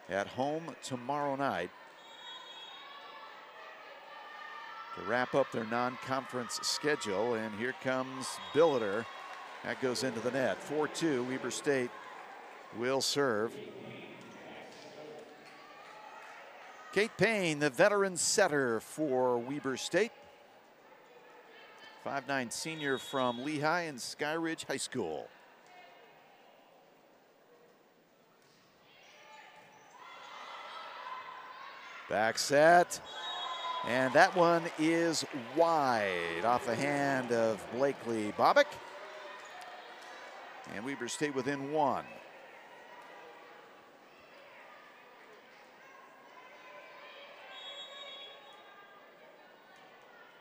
at home tomorrow night to wrap up their non-conference schedule. And here comes Billiter. That goes into the net. 4-2, Weber State will serve. Kate Payne, the veteran setter for Weber State. 5'9" senior from Lehigh and Skyridge High School. Back set, and that one is wide off the hand of Blakely Bobick. And Weber State within one.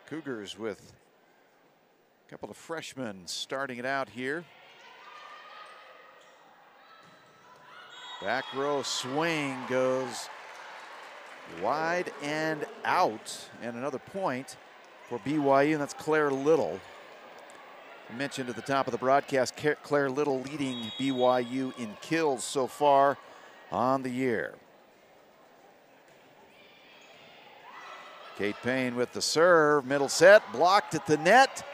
Cougars with a couple of freshmen starting it out here. Back row swing goes wide and out, and another point for BYU, and that's Claire Little. I mentioned at the top of the broadcast, Claire Little leading BYU in kills so far on the year. Kate Payne with the serve, middle set, blocked at the net,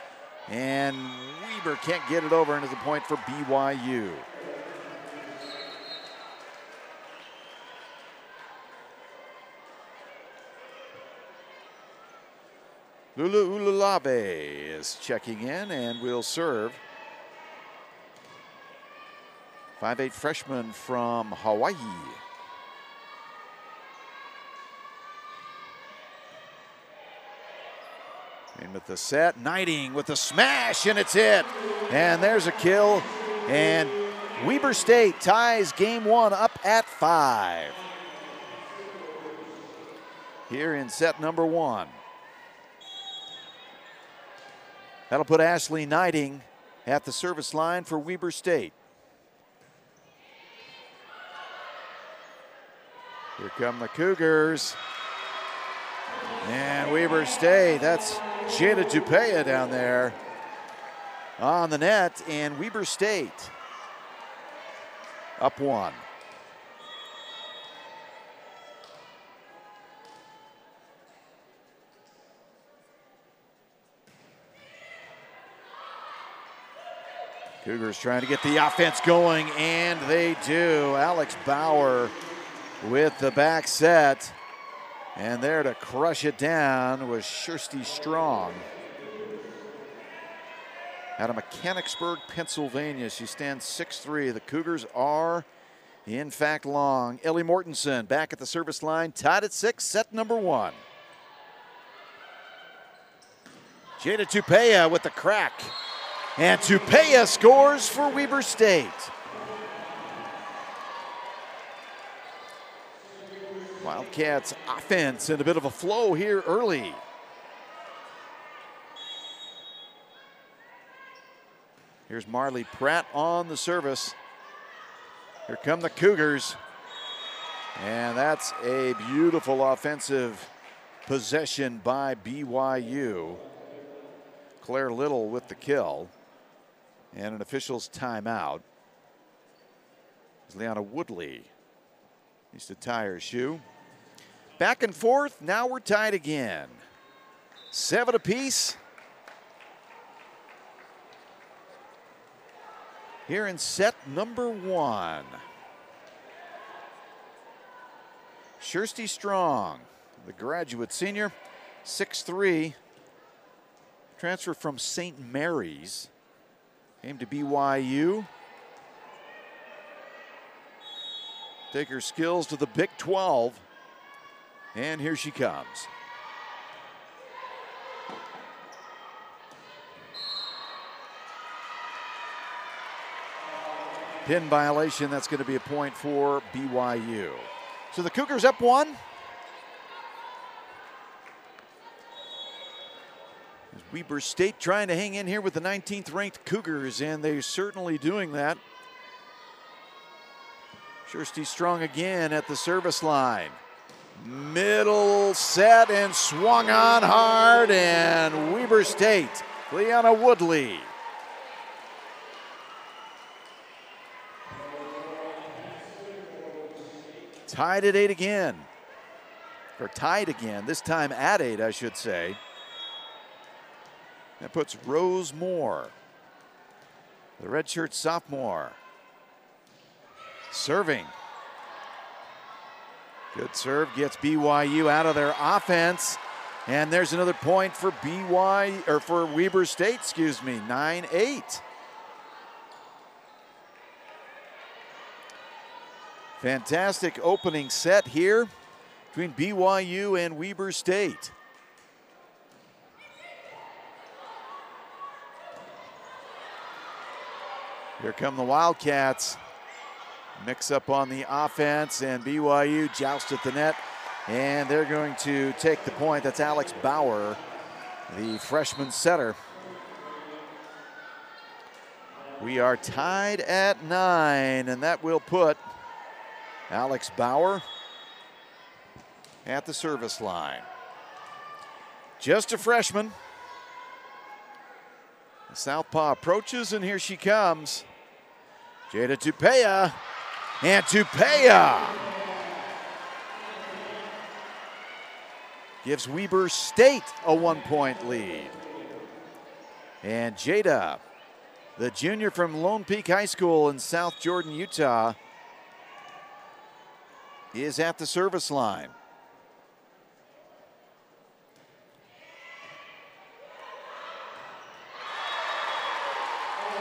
and Weber can't get it over into the point for BYU. Lulu Ululave is checking in and will serve. 5'8" freshman from Hawaii. And with the set, Knighting with the smash, and it's hit. And there's a kill, and Weber State ties game one up at 5. Here in set number one. That'll put Ashley Knighting at the service line for Weber State. Here come the Cougars. And Weber State, that's Jada Dupea down there on the net, and Weber State up 1. Cougars trying to get the offense going, and they do. Alex Bauer with the back set. And there to crush it down was Kirsty Strong. Out of Mechanicsburg, Pennsylvania. She stands 6'3". The Cougars are, in fact, long. Ellie Mortensen back at the service line, tied at 6, set number 1. Jada Tupea with the crack. And Tupea scores for Weber State. Wildcats offense and a bit of a flow here early. Here's Marley Pratt on the service. Here come the Cougars. And that's a beautiful offensive possession by BYU. Claire Little with the kill. And an official's timeout. It's Leanna Woodley. Needs to tie her shoe. Back and forth, now we're tied again. 7 apiece. Here in set number 1. Kirsty Strong, the graduate senior, 6'3", transfer from St. Mary's, came to BYU. Take her skills to the Big 12. And here she comes. Pin violation, that's going to be a point for BYU. So the Cougars up 1. Weber State trying to hang in here with the 19th ranked Cougars, and they're certainly doing that. Kirsty Strong again at the service line. Middle set and swung on hard, and Weber State, Leanna Woodley. Tied at 8 again. Or tied again, this time at 8, I should say. That puts Rose Moore, the redshirt sophomore, serving. Good serve, gets BYU out of their offense. And there's another point for for Weber State, 9-8. Fantastic opening set here between BYU and Weber State. Here come the Wildcats. Mix up on the offense, and BYU joust at the net, and they're going to take the point. That's Alex Bauer, the freshman setter. We are tied at 9, and that will put Alex Bauer at the service line. Just a freshman. The southpaw approaches, and here she comes. Jada Tupea, and Tupea gives Weber State a 1-point lead. And Jada, the junior from Lone Peak High School in South Jordan, Utah, is at the service line.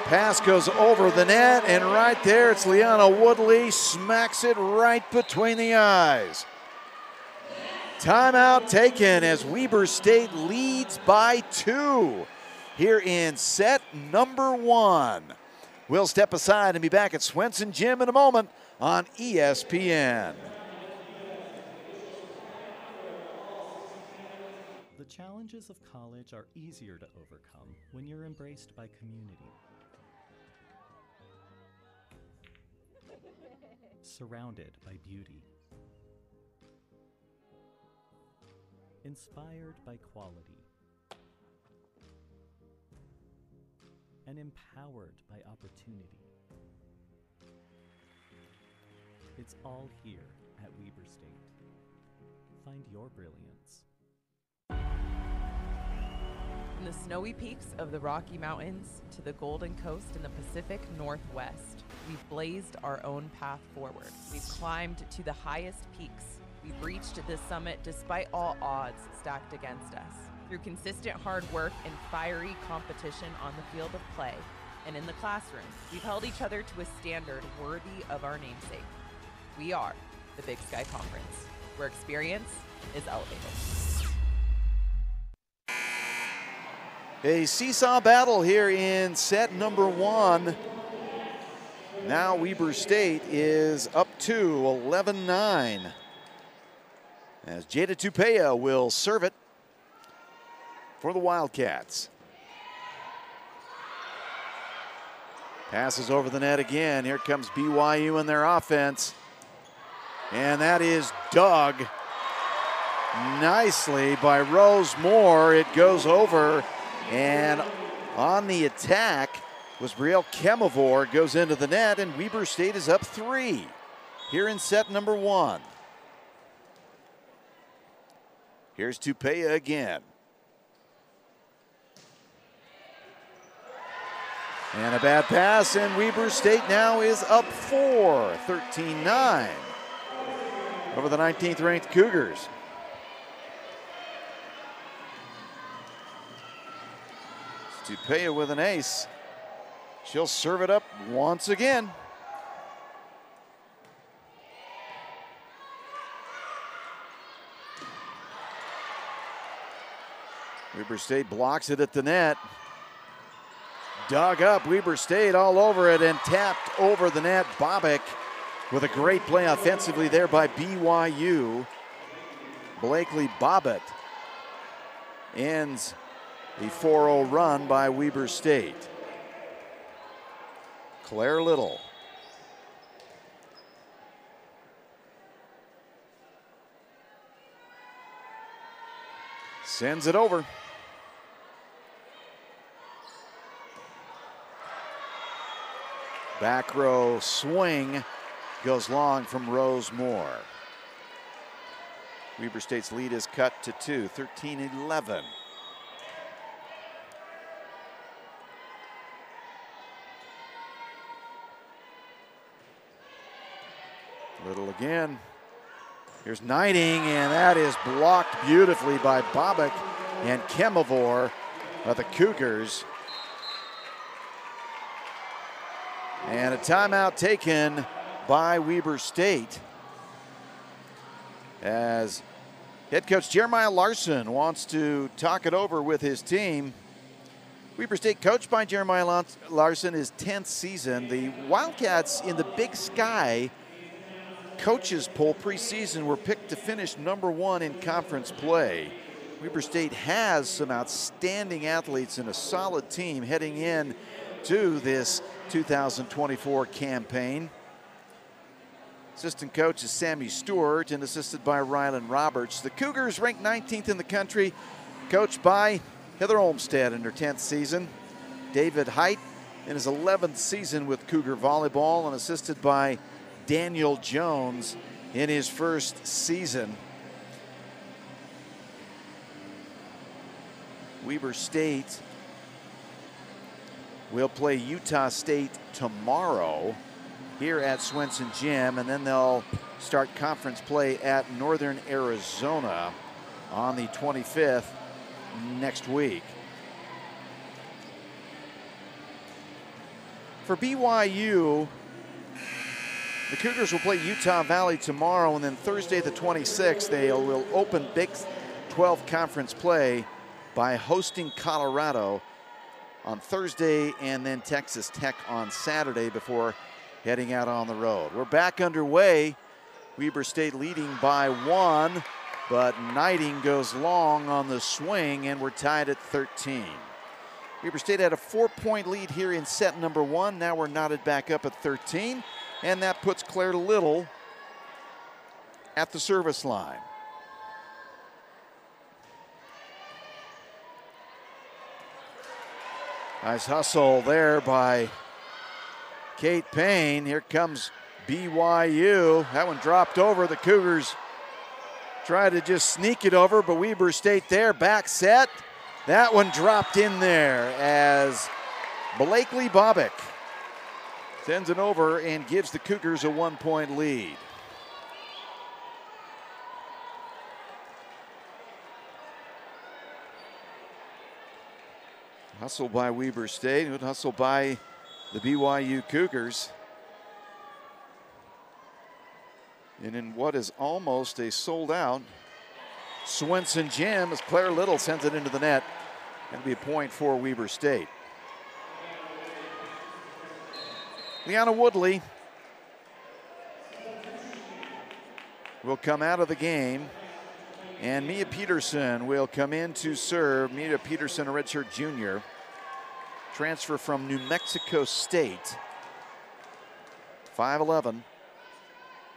Pass goes over the net, and right there it's Liana Woodley, smacks it right between the eyes. Timeout taken as Weber State leads by 2 here in set number 1. We'll step aside and be back at Swenson Gym in a moment on ESPN. The challenges of college are easier to overcome when you're embraced by community. Surrounded by beauty. Inspired by quality. And empowered by opportunity. It's all here at Weber State. Find your brilliance. From the snowy peaks of the Rocky Mountains to the Golden Coast in the Pacific Northwest, we've blazed our own path forward. We've climbed to the highest peaks. We've reached this summit despite all odds stacked against us. Through consistent hard work and fiery competition on the field of play and in the classroom, we've held each other to a standard worthy of our namesake. We are the Big Sky Conference, where experience is elevated. A seesaw battle here in set number 1. Now Weber State is up to 11-9. As Jada Tupea will serve it for the Wildcats. Passes over the net again. Here comes BYU in their offense. And that is dug nicely by Rose Moore. It goes over, and on the attack was Brielle Kemavor, goes into the net, and Weber State is up 3 here in set number 1. Here's Tupea again. And a bad pass, and Weber State now is up 4, 13-9 over the 19th ranked Cougars. Tupea with an ace. She'll serve it up once again. Weber State blocks it at the net. Dug up, Weber State all over it and tapped over the net. Bobbick with a great play offensively there by BYU. Blakely Bobbitt ends the 4-0 run by Weber State. Claire Little. Sends it over. Back row swing goes long from Rose Moore. Weber State's lead is cut to 2, 13-11. Little again. Here's Knighting, and that is blocked beautifully by Bobek and Kemavor of the Cougars. And a timeout taken by Weber State, as head coach Jeremiah Larson wants to talk it over with his team. Weber State, coached by Jeremiah Larson, his 10th season. The Wildcats in the Big Sky coaches poll preseason were picked to finish #1 in conference play. Weber State has some outstanding athletes and a solid team heading in to this 2024 campaign. Assistant coach is Sammy Stewart and assisted by Rylan Roberts. The Cougars ranked 19th in the country, coached by Heather Olmstead in her 10th season. David Height in his 11th season with Cougar Volleyball and assisted by Daniel Jones in his first season. Weber State will play Utah State tomorrow here at Swenson Gym, and then they'll start conference play at Northern Arizona on the 25th next week. For BYU, the Cougars will play Utah Valley tomorrow, and then Thursday the 26th, they will open Big 12 conference play by hosting Colorado on Thursday and then Texas Tech on Saturday before heading out on the road. We're back underway. Weber State leading by 1, but Knighting goes long on the swing, and we're tied at 13. Weber State had a 4-point lead here in set number 1. Now we're knotted back up at 13. And that puts Claire Little at the service line. Nice hustle there by Kate Payne. Here comes BYU. That one dropped over. The Cougars tried to just sneak it over, but Weber State there, back set. That one dropped in there as Blakely Bobek sends it over and gives the Cougars a 1-point lead. Hustle by Weber State, good hustle by the BYU Cougars. And in what is almost a sold out Swenson Gym, as Claire Little sends it into the net. That'll be a point for Weber State. Leanna Woodley will come out of the game, and Mia Peterson will come in to serve. Mia Peterson, a redshirt junior, transfer from New Mexico State. 5'11",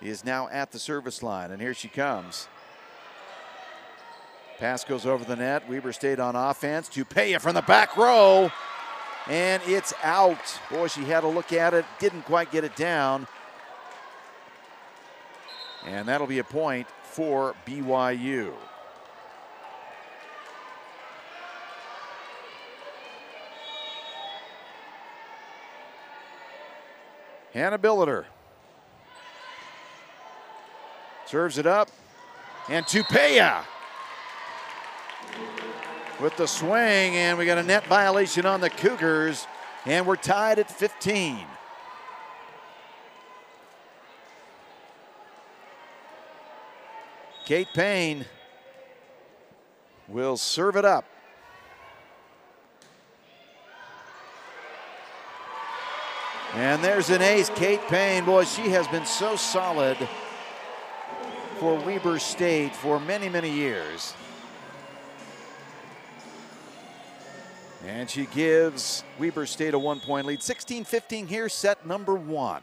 is now at the service line, and here she comes. Pass goes over the net. Weber State on offense. Tupea from the back row. And it's out. Boy, she had a look at it, didn't quite get it down. And that'll be a point for BYU. Hannah Billiter serves it up, and Tupea with the swing, and we got a net violation on the Cougars, and we're tied at 15. Kate Payne will serve it up. And there's an ace. Kate Payne, boy, she has been so solid for Weber State for many, many years. And she gives Weber State a 1-point lead. 16-15 here, set number 1.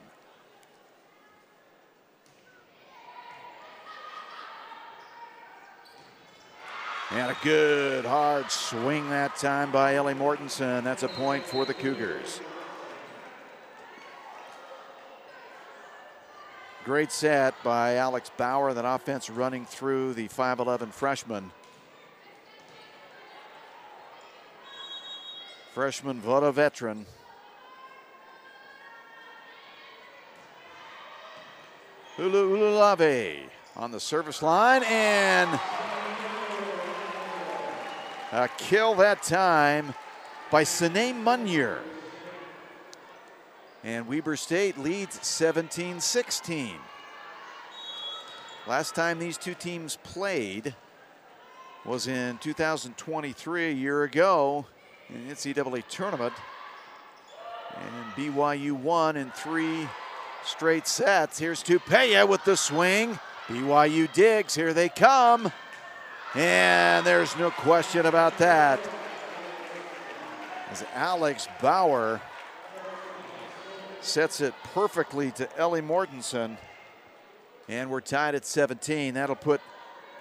And a good hard swing that time by Ellie Mortensen. That's a point for the Cougars. Great set by Alex Bauer. That offense running through the 5'11" freshman. Freshman, but a veteran. Ululave on the service line, and a kill that time by Sine Munier. And Weber State leads 17-16. Last time these two teams played was in 2023, a year ago, in the NCAA tournament. And BYU won in 3 straight sets. Here's Tupea with the swing. BYU digs, here they come. And there's no question about that. As Alex Bauer sets it perfectly to Ellie Mortensen. And we're tied at 17. That'll put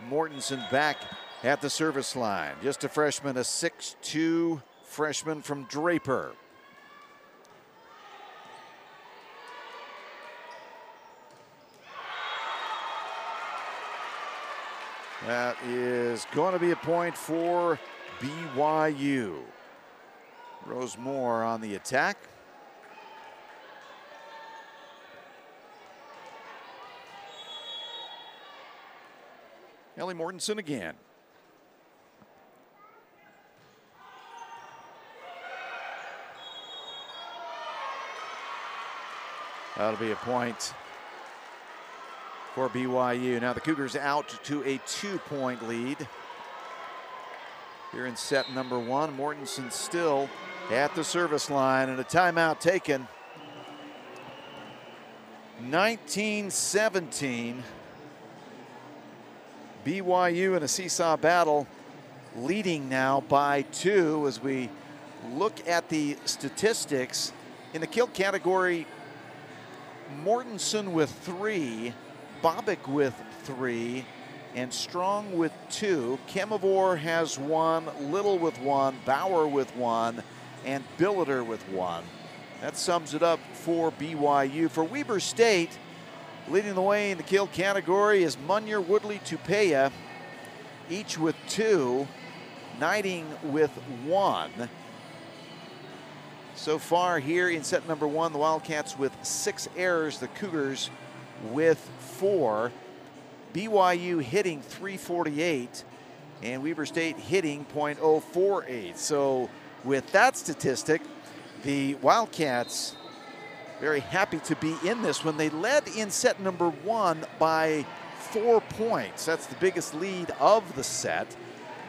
Mortensen back at the service line. Just a freshman, a 6'2" freshman from Draper. That is going to be a point for BYU. Rose Moore on the attack. Ellie Mortensen again. That'll be a point for BYU. Now the Cougars out to a 2-point lead here in set number 1. Mortensen still at the service line, and a timeout taken. 19-17. BYU in a seesaw battle, leading now by 2 as we look at the statistics. In the kill category, Mortensen with 3, Bobick with 3, and Strong with 2. Kemavor has 1, Little with 1, Bauer with 1, and Billiter with 1. That sums it up for BYU. For Weber State, leading the way in the kill category is Munier, Woodley, Tupea, each with 2, Knighting with 1. So far here in set number 1, the Wildcats with 6 errors, the Cougars with 4. BYU hitting .348 and Weber State hitting .048. So with that statistic, the Wildcats very happy to be in this one. They led in set number 1 by 4 points. That's the biggest lead of the set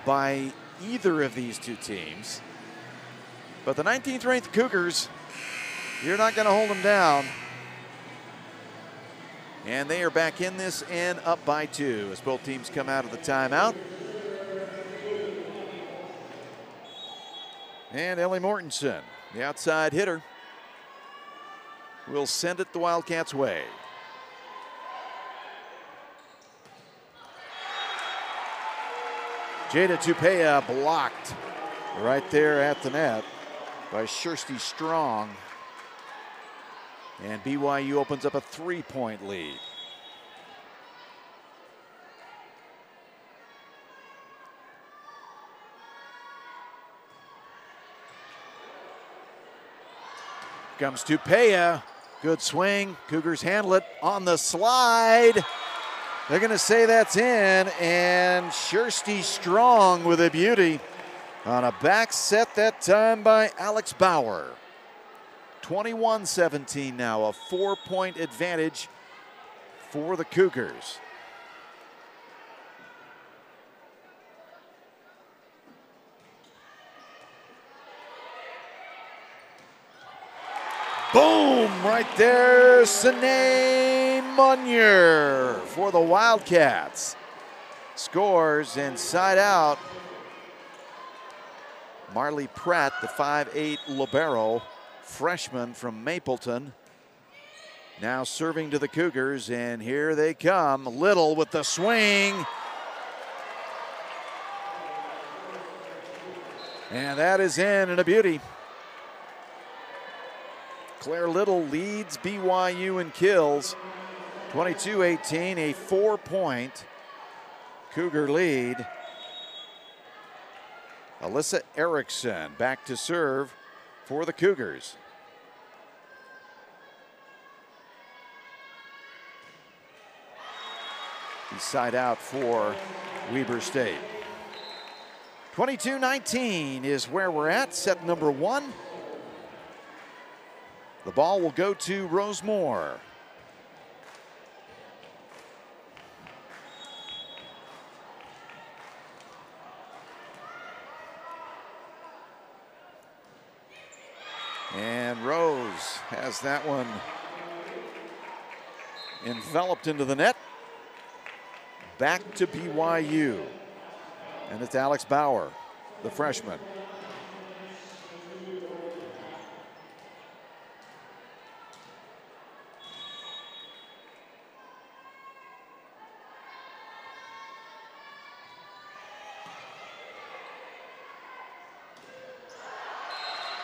by either of these two teams. But the 19th ranked Cougars, you're not going to hold them down. And they are back in this and up by 2 as both teams come out of the timeout. And Ellie Mortensen, the outside hitter, will send it the Wildcats' way. Jada Tupea blocked right there at the net by Kirsty Strong. And BYU opens up a 3-point lead. Comes Tupea, good swing. Cougars handle it on the slide. They're going to say that's in, and Kirsty Strong with a beauty on a back set that time by Alex Bauer. 21-17 now, a 4-point advantage for the Cougars. Boom, right there, Sine Munier for the Wildcats. Scores inside out. Marley Pratt, the 5'8" libero, freshman from Mapleton, now serving to the Cougars, and here they come. Little with the swing. And that is in and a beauty. Claire Little leads BYU in kills. 22-18, a 4-point Cougar lead. Alyssa Erickson back to serve for the Cougars. Side out for Weber State. 22-19 is where we're at, set number 1. The ball will go to Rosemore. And Rose has that one enveloped into the net. Back to BYU. And it's Alex Bauer, the freshman.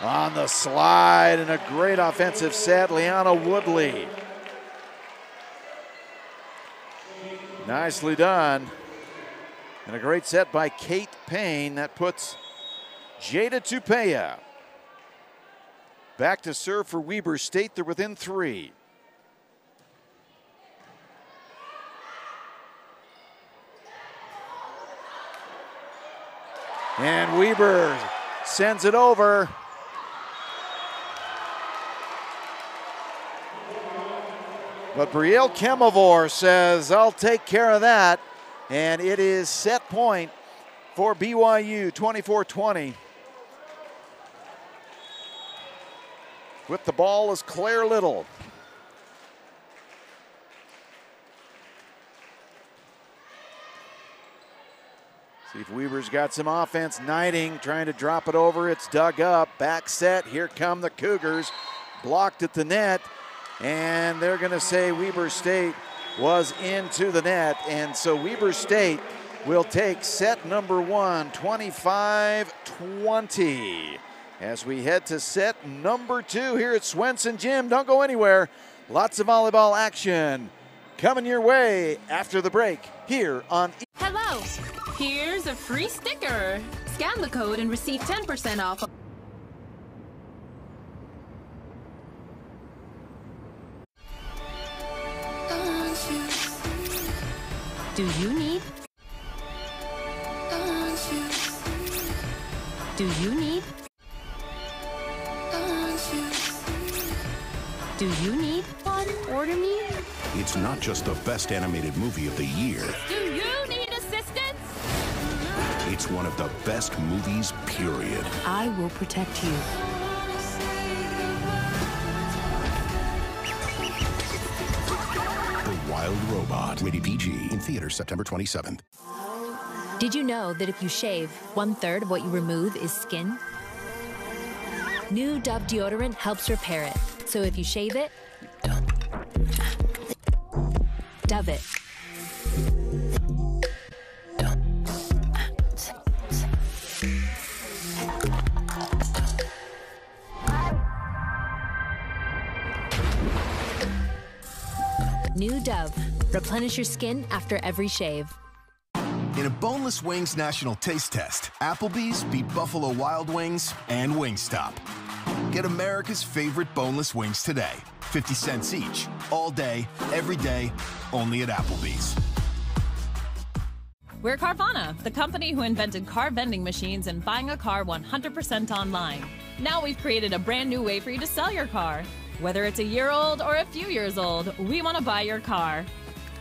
On the slide, and a great offensive set, Liana Woodley. Nicely done. And a great set by Kate Payne. That puts Jada Tupea back to serve for Weber State. They're within 3. And Weber sends it over. But Brielle Kemavor says, I'll take care of that. And it is set point for BYU, 24-20. With the ball is Claire Little. See if Weber's got some offense. Knighting trying to drop it over. It's dug up. Back set. Here come the Cougars. Blocked at the net. And they're going to say Weber State was into the net. And so Weber State will take set number 1, 25-20. As we head to set number 2 here at Swenson Gym. Don't go anywhere. Lots of volleyball action coming your way after the break here on Hello, here's a free sticker. Scan the code and receive 10% off. Do you need? Do you need? Do you need one? Order me? It's not just the best animated movie of the year. Do you need assistance? It's one of the best movies, period. I will protect you. The Wild Robot. Rated PG. In theaters September 27th. Did you know that if you shave, 1/3 of what you remove is skin? New Dove deodorant helps repair it. So if you shave it, Dove it. New Dove. Replenish your skin after every shave. In a Boneless Wings National Taste Test, Applebee's beat Buffalo Wild Wings and Wingstop. Get America's favorite boneless wings today. 50 cents each, all day, every day, only at Applebee's. We're Carvana, the company who invented car vending machines and buying a car 100% online. Now we've created a brand new way for you to sell your car. Whether it's a year old or a few years old, we want to buy your car.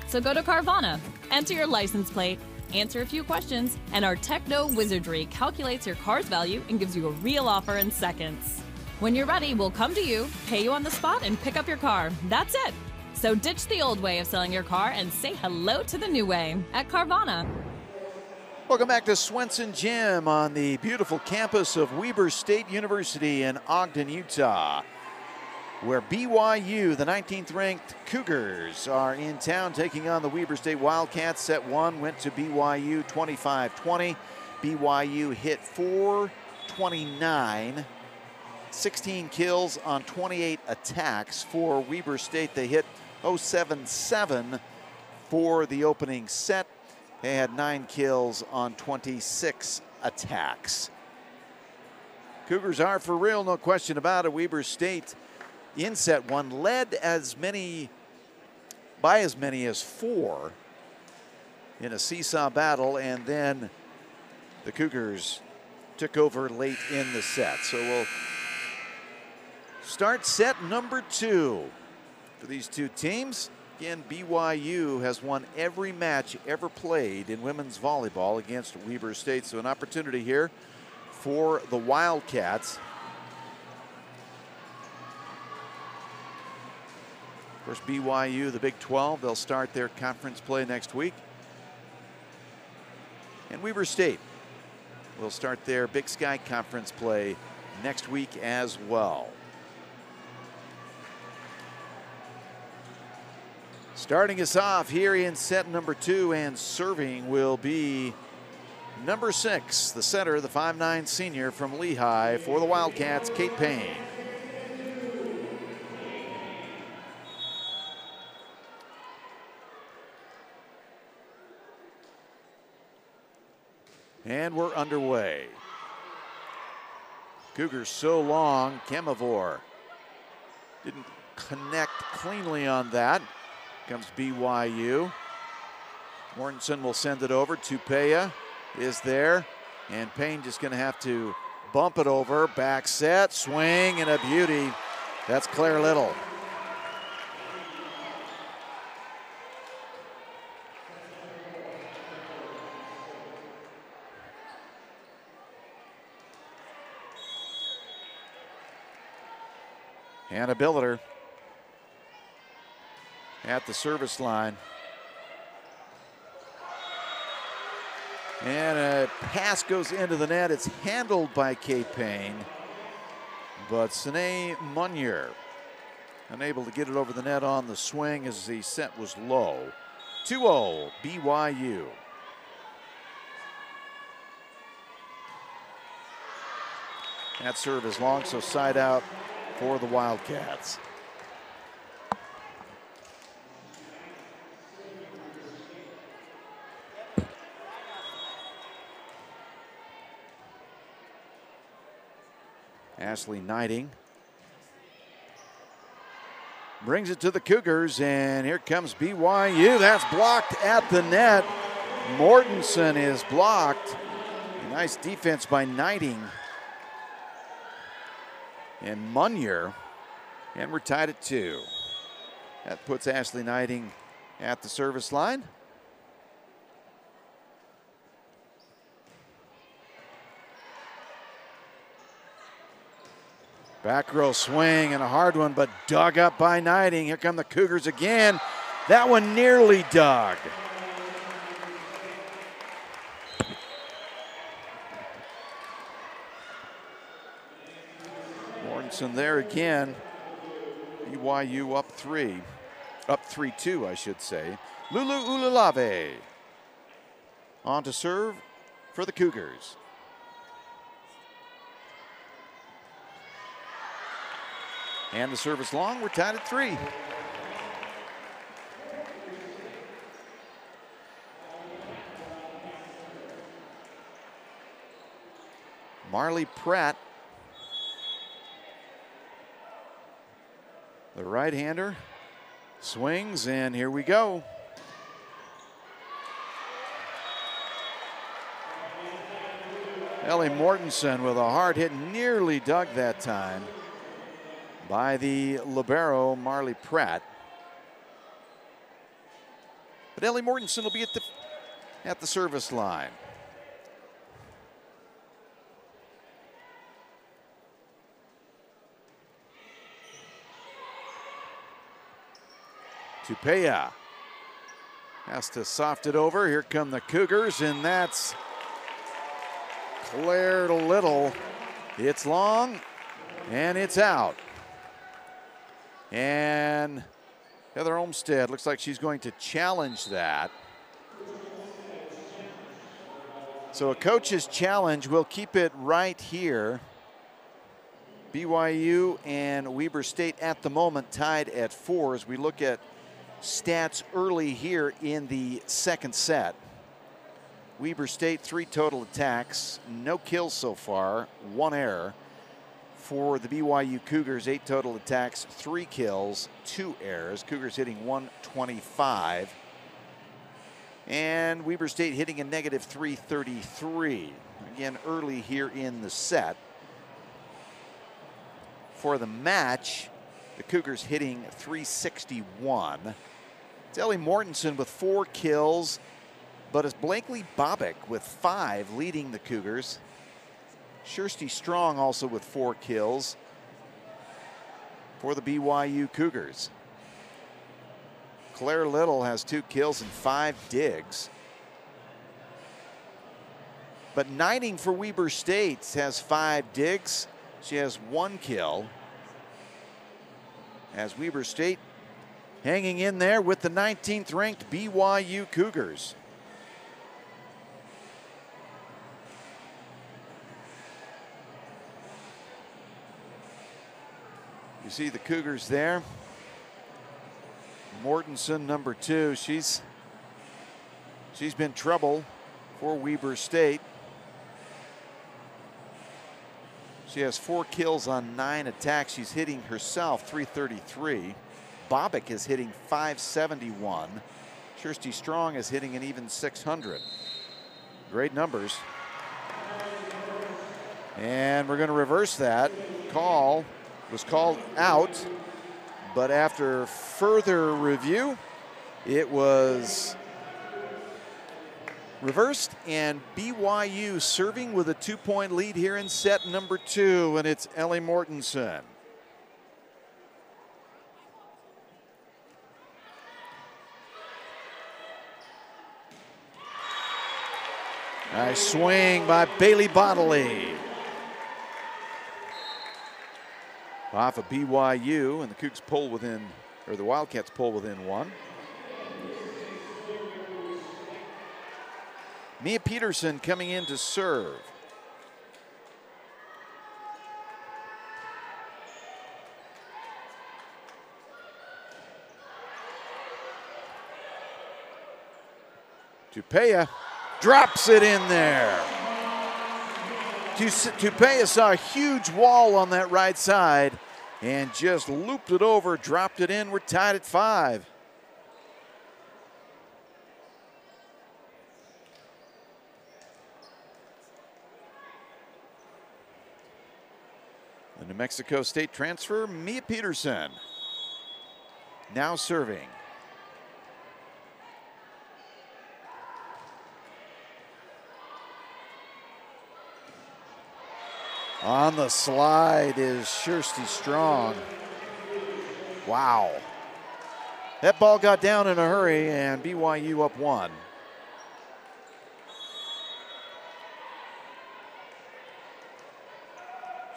So go to Carvana, enter your license plate, answer a few questions, and our techno wizardry calculates your car's value and gives you a real offer in seconds. When you're ready, we'll come to you, pay you on the spot, and pick up your car. That's it. So ditch the old way of selling your car and say hello to the new way at Carvana. Welcome back to Swenson Gym on the beautiful campus of Weber State University in Ogden, Utah, where BYU, the 19th ranked Cougars, are in town taking on the Weber State Wildcats. Set 1 went to BYU 25-20. BYU hit 429, 16 kills on 28 attacks. For Weber State, they hit 0-7-7 for the opening set. They had 9 kills on 26 attacks. Cougars are for real, no question about it. Weber State in set 1 led by as many as 4 in a seesaw battle, and then the Cougars took over late in the set. So we'll start set number 2 for these two teams. Again, BYU has won every match ever played in women's volleyball against Weber State. So an opportunity here for the Wildcats. Of course, BYU, the Big 12, they'll start their conference play next week. And Weber State will start their Big Sky Conference play next week as well. Starting us off here in set number 2, and serving will be number 6, the center, the 5'9" senior from Lehigh for the Wildcats, Kate Payne. And we're underway. Cougars so long. Kemavor didn't connect cleanly on that. Comes BYU. Mortensen will send it over. Tupea is there. And Payne just going to have to bump it over. Back set, swing, and a beauty. That's Claire Little. Hannah Billiter at the service line. And a pass goes into the net. It's handled by Kate Payne, but Sine Munier unable to get it over the net on the swing as the set was low. 2-0 BYU. That serve is long, so side out for the Wildcats. Ashley Knighting brings it to the Cougars, and here comes BYU. That's blocked at the net. Mortensen is blocked. Nice defense by Knighting and Munier, and we're tied at 2. That puts Ashley Knighting at the service line. Back row swing and a hard one, but dug up by Knighting. Here come the Cougars again. That one nearly dug. Mortensen there again. BYU up 3. Up 3-2, I should say. Lulu Ululave on to serve for the Cougars. And the service long, we're tied at 3. Marley Pratt, the right-hander, swings, and here we go. Ellie Mortensen with a hard hit, nearly dug that time by the libero, Marley Pratt. But Ellie Mortensen will be at the service line. Tupea has to soft it over. Here come the Cougars, and that's Claire Little. It's long, and it's out. And Heather Olmstead looks like she's going to challenge that. So a coach's challenge, will keep it right here. BYU and Weber State at the moment tied at 4 as we look at stats early here in the second set. Weber State 3 total attacks, no kills so far, 1 error. For the BYU Cougars, 8 total attacks, 3 kills, 2 errors. Cougars hitting .125. And Weber State hitting a negative .333. Again, early here in the set. For the match, the Cougars hitting .361. It's Ellie Mortensen with 4 kills, but it's Blakely Bobick with 5 leading the Cougars. Kirsty Strong also with 4 kills for the BYU Cougars. Claire Little has 2 kills and 5 digs. But Nighting for Weber State has 5 digs. She has 1 kill. As Weber State hanging in there with the 19th ranked BYU Cougars. You see the Cougars there. Mortensen, number 2. She's been trouble for Weber State. She has 4 kills on 9 attacks. She's hitting herself .333. Bobick is hitting .571. Kirsty Strong is hitting an even .600. Great numbers. And we're going to reverse that. Call was called out, but after further review, it was reversed, and BYU serving with a 2-point lead here in set number 2, and it's Ellie Mortensen. Nice swing by Bailey Bodley. Off of BYU, and the Cougs pull within, or the Wildcats pull within 1. Mia Peterson coming in to serve. Tupea drops it in there. Tupea saw a huge wall on that right side and just looped it over, dropped it in. We're tied at 5. The New Mexico State transfer, Mia Peterson, now serving. On the slide is Kirsty Strong. Wow. That ball got down in a hurry, and BYU up 1.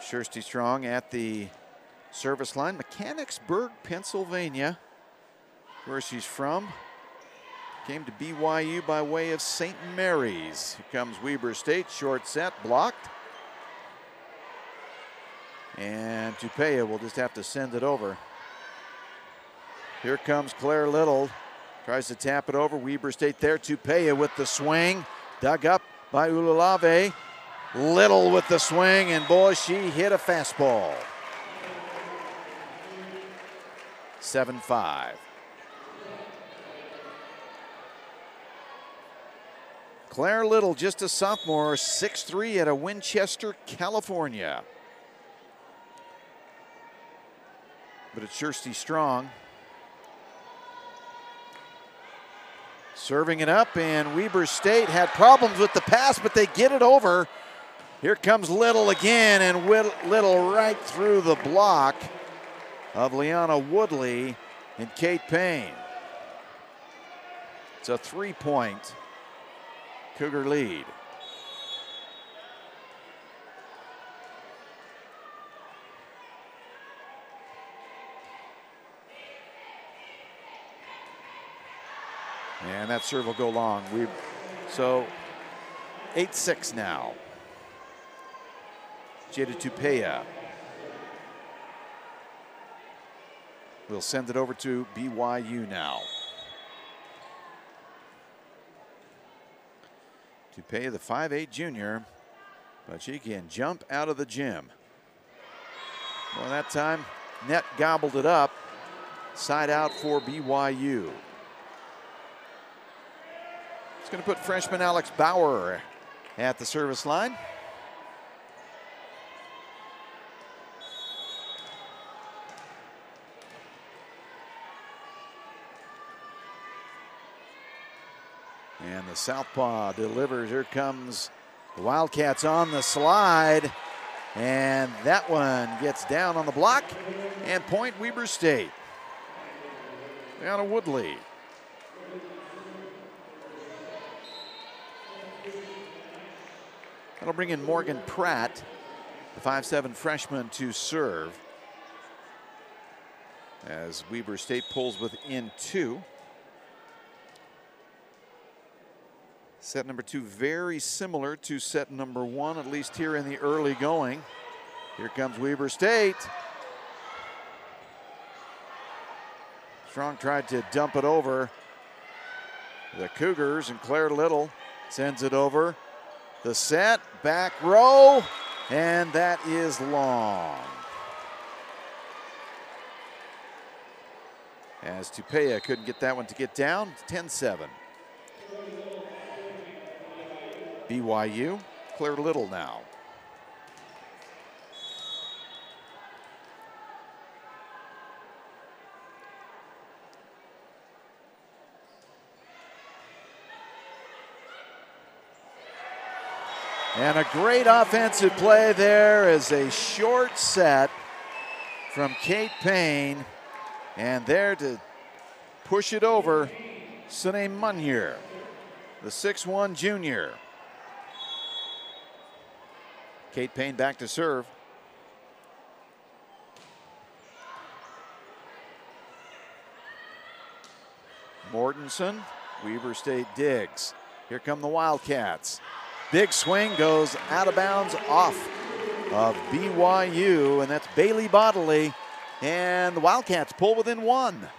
Kirsty Strong at the service line. Mechanicsburg, Pennsylvania, where she's from. Came to BYU by way of St. Mary's. Here comes Weber State, short set, blocked. And Tupea will just have to send it over. Here comes Claire Little. Tries to tap it over. Weber State there. Tupea with the swing. Dug up by Ululave. Little with the swing, and boy, she hit a fastball. 7-5. Claire Little, just a sophomore, 6'3" out of Winchester, California. But it's Kirsty Strong. Serving it up, and Weber State had problems with the pass, but they get it over. Here comes Little again, and Little right through the block of Liana Woodley and Kate Payne. It's a 3-point Cougar lead. And that serve will go long. So 8-6 now. Jada Tupea will send it over to BYU now. Tupea, the 5'8" junior, but she can jump out of the gym. Well, that time, net gobbled it up. Side out for BYU. It's going to put freshman Alex Bauer at the service line. And the southpaw delivers. Here comes the Wildcats on the slide. And that one gets down on the block. And point Weber State. Down to Woodley. That'll bring in Morgan Pratt, the 5'7" freshman, to serve. As Weber State pulls within 2. Set number 2 very similar to set number 1, at least here in the early going. Here comes Weber State. Strong tried to dump it over the Cougars, and Claire Little sends it over. The set, back row, and that is long. As Tupea couldn't get that one to get down, 10-7. BYU, Claire Little now. And a great offensive play there is a short set from Kate Payne. And there to push it over, Sine Munyer, the 6'1" junior. Kate Payne back to serve. Mortensen, Weber State digs. Here come the Wildcats. Big swing goes out of bounds off of BYU, and that's Bailey Bodley. And the Wildcats pull within 1.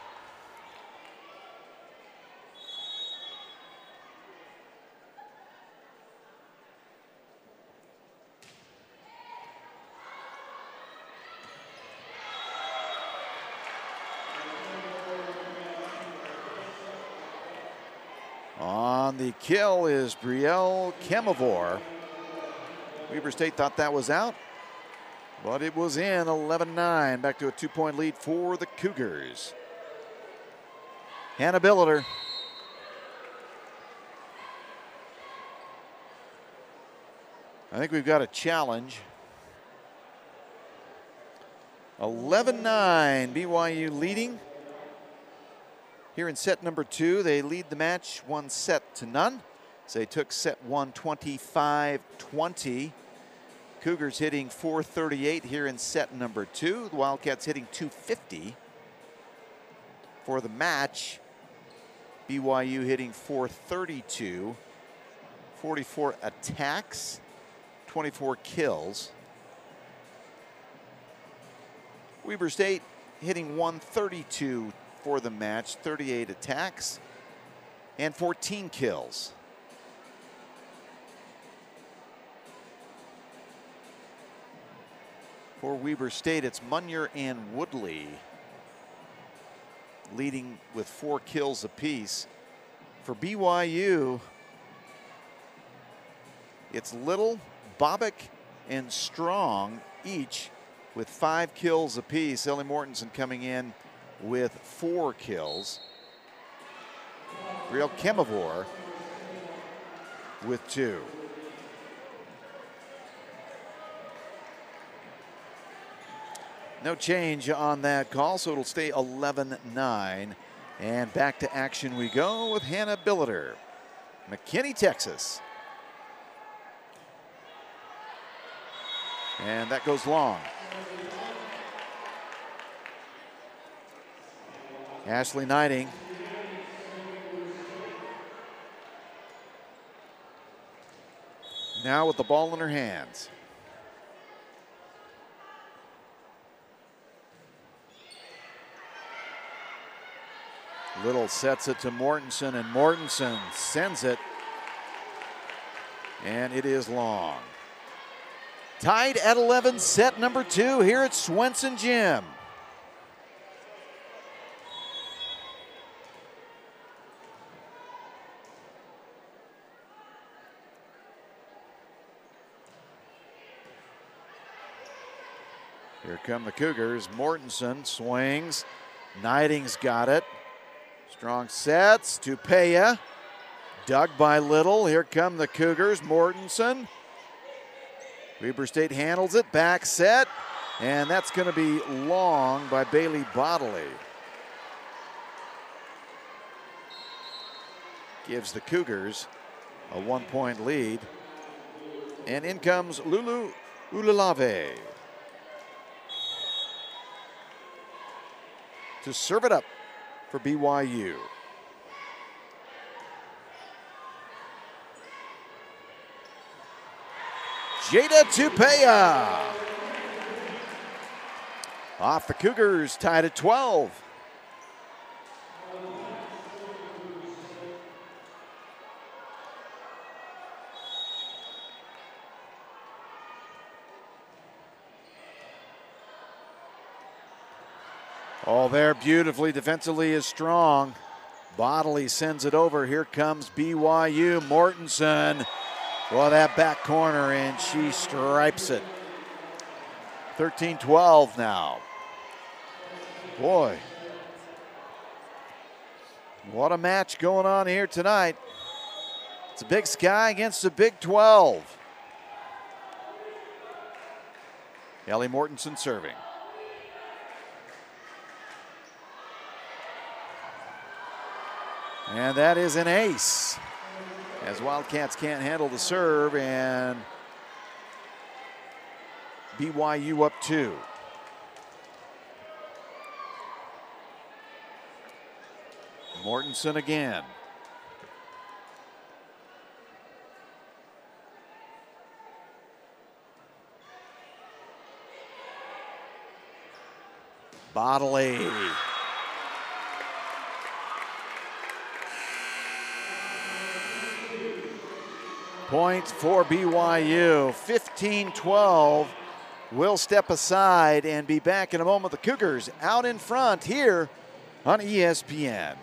On the kill is Brielle Kemavor. Weber State thought that was out, but it was in. 11-9, back to a 2-point lead for the Cougars. Hannah Billiter. I think we've got a challenge. 11-9, BYU leading. Here in set number 2, they lead the match 1-0. So they took set 1 25-20. Cougars hitting .438 here in set number 2. The Wildcats hitting .250 for the match. BYU hitting .432. 44 attacks, 24 kills. Weber State hitting .132 for the match, 38 attacks and 14 kills. For Weber State, it's Munyer and Woodley leading with 4 kills apiece. For BYU, it's Little, Bobick, and Strong each with 5 kills apiece. Ellie Mortensen coming in with 4 kills. Brielle Kemavor with 2. No change on that call, so it'll stay 11-9. And back to action we go with Hannah Billiter, McKinney, Texas. And that goes long. Ashley Knighting. Now with the ball in her hands. Little sets it to Mortensen, and Mortensen sends it and it is long. Tied at 11, set number 2 here at Swenson Gym. Here come the Cougars. Mortensen swings. Knighting's got it. Strong sets. Tupea. Dug by Little. Here come the Cougars. Mortensen. Weber State handles it. Back set. And that's going to be long by Bailey Bodley. Gives the Cougars a 1-point lead. And in comes Lulu Ulalave to serve it up for BYU. Jada Tupea off the Cougars, tied at 12. Oh, there beautifully defensively is Strong. Bodley sends it over. Here comes BYU. Mortensen. Well, that back corner, and she stripes it. 13-12 now. Boy, what a match going on here tonight. It's a Big Sky against the Big 12. Ellie Mortensen serving. And that is an ace, as Wildcats can't handle the serve, and BYU up 2. Mortensen again. Bodley. Point for BYU, 15-12. We'll step aside and be back in a moment. The Cougars out in front here on ESPN.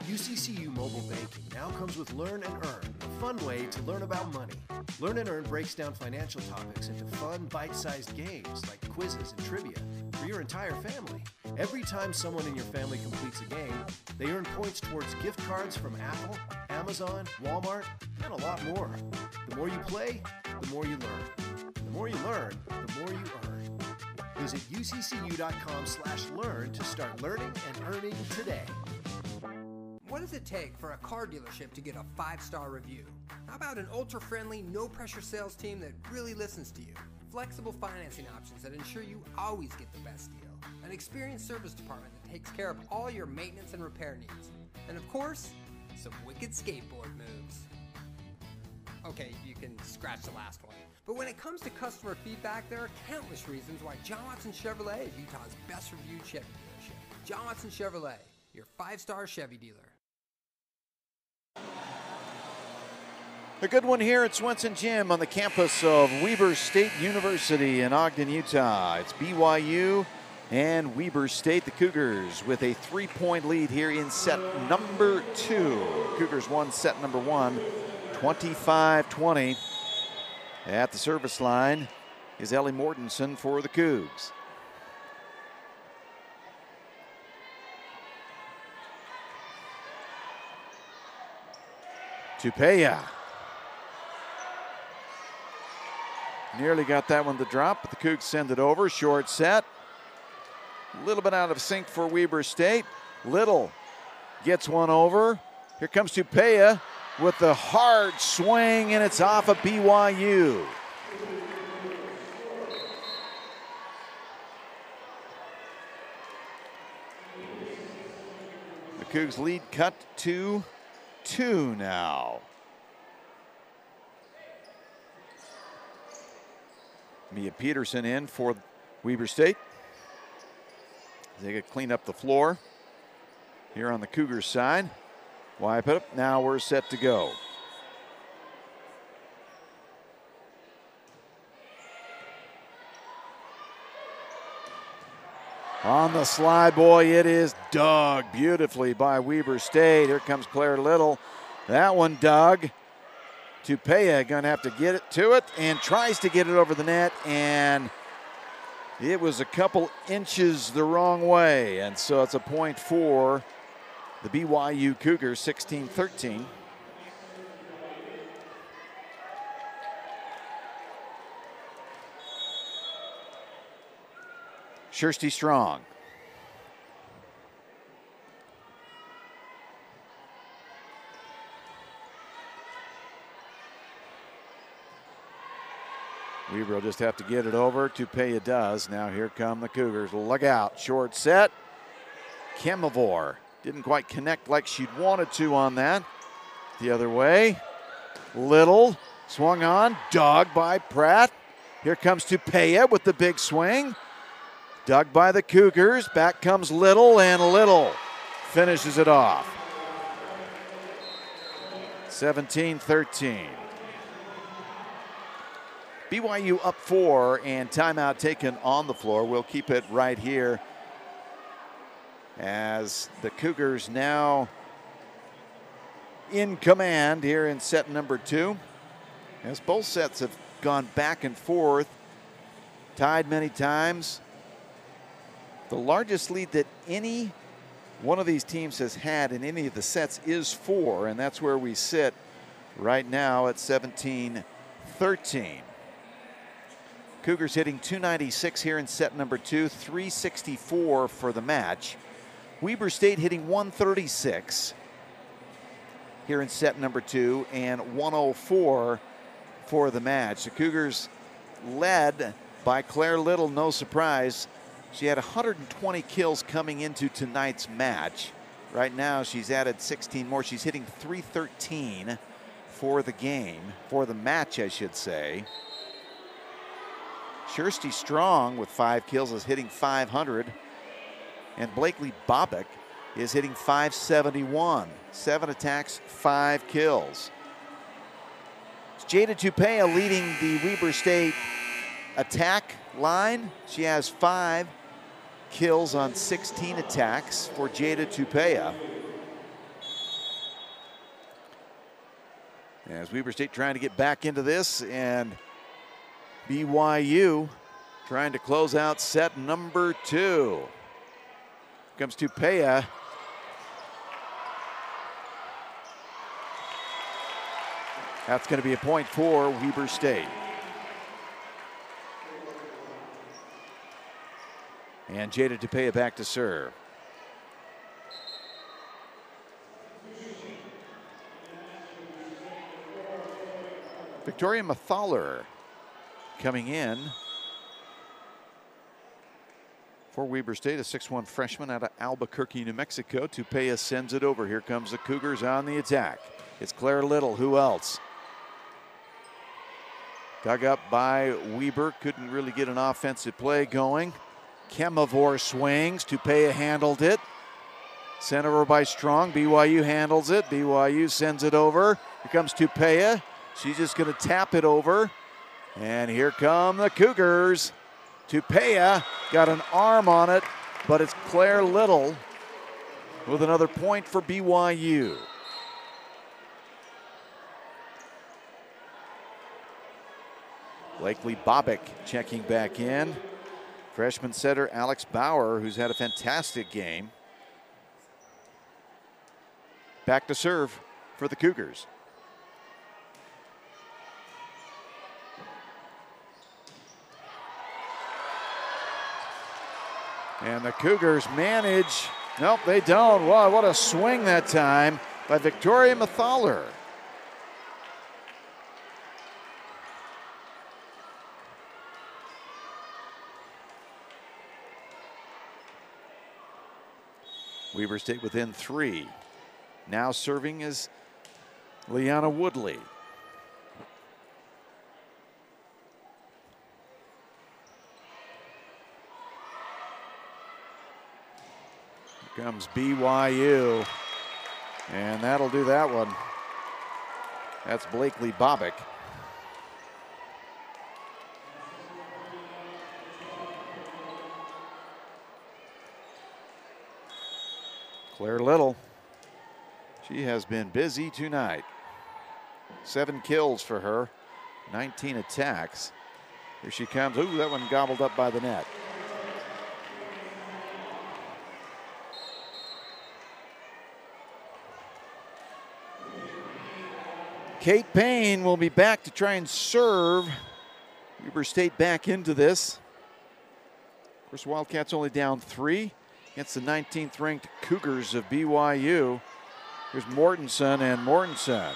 UCCU Mobile Banking now comes with Learn and Earn, a fun way to learn about money. Learn and Earn breaks down financial topics into fun, bite-sized games like quizzes and trivia for your entire family. Every time someone in your family completes a game, they earn points towards gift cards from Apple, Amazon, Walmart, and a lot more. The more you play, the more you learn. The more you learn, the more you earn. Visit uccu.com/learn to start learning and earning today. What does it take for a car dealership to get a 5-star review? How about an ultra-friendly, no-pressure sales team that really listens to you? Flexible financing options that ensure you always get the best deal. An experienced service department that takes care of all your maintenance and repair needs. And of course, some wicked skateboard moves. Okay, you can scratch the last one. But when it comes to customer feedback, there are countless reasons why John Watson Chevrolet is Utah's best reviewed Chevy dealership. John Watson Chevrolet, your 5-star Chevy dealer. A good one here at Swenson Gym on the campus of Weber State University in Ogden, Utah. It's BYU and Weber State, the Cougars, with a 3-point lead here in set number 2. Cougars won set number 1, 25-20. At the service line is Ellie Mortensen for the Cougs. Tupea. Nearly got that one to drop, but the Cougs send it over. Short set. A little bit out of sync for Weber State. Little gets one over. Here comes Tupea with the hard swing, and it's off of BYU. The Cougs lead cut to 2 now. Mia Peterson in for Weber State. They could clean up the floor here on the Cougars side. Wipe it up. Now we're set to go. On the slide, boy, it is dug beautifully by Weber State. Here comes Claire Little. That one dug. Tupea gonna have to get it to it and tries to get it over the net, and it was a couple inches the wrong way. And so it's a point for the BYU Cougars, 16-13. Kirsty Strong. Weber will just have to get it over. Tupea does. Now here come the Cougars. Look out. Short set. Kemavor didn't quite connect like she'd wanted to on that. The other way. Little swung on. Dug by Pratt. Here comes Tupea with the big swing. Dug by the Cougars. Back comes Little, and Little finishes it off. 17-13. BYU up 4, and timeout taken on the floor. We'll keep it right here as the Cougars now in command here in set number 2. As both sets have gone back and forth, tied many times. The largest lead that any one of these teams has had in any of the sets is 4, and that's where we sit right now at 17-13. Cougars hitting .296 here in set number 2, .364 for the match. Weber State hitting .136 here in set number 2 and .104 for the match. The Cougars led by Claire Little, no surprise. She had 120 kills coming into tonight's match. Right now she's added 16 more. She's hitting .313 for the game, for the match I should say. Kirsty Strong with 5 kills is hitting .500. And Blakely Bobick is hitting .571. 7 attacks, 5 kills. It's Jada Tupea leading the Weber State attack line. She has 5 kills on 16 attacks for Jada Tupea. As Weber State trying to get back into this, and BYU trying to close out set number 2. Comes Tupea. That's going to be a point for Weber State. And Jada Tupea back to serve. Victoria Mathaler coming in for Weber State, a 6'1" freshman out of Albuquerque, New Mexico. Tupea sends it over. Here comes the Cougars on the attack. It's Claire Little. Who else? Dug up by Weber. Couldn't really get an offensive play going. Kemavor swings. Tupea handled it. Sent over by Strong. BYU handles it. BYU sends it over. Here comes Tupea. She's just going to tap it over. And here come the Cougars. Tupea got an arm on it, but it's Claire Little with another point for BYU. Blakely Bobick checking back in. Freshman setter Alex Bauer, who's had a fantastic game. Back to serve for the Cougars. And the Cougars manage. Nope, they don't. Wow, what a swing that time by Victoria Mathaler. Weber State within 3. Now serving is Liana Woodley. Here comes BYU, and that'll do that one. That's Blakely Bobick. Claire Little, she has been busy tonight. 7 kills for her, 19 attacks. Here she comes. Ooh, that one gobbled up by the net. Kate Payne will be back to try and serve Weber State back into this. Of course, Wildcats only down 3 against the 19th ranked Cougars of BYU. Here's Mortensen and Mortensen.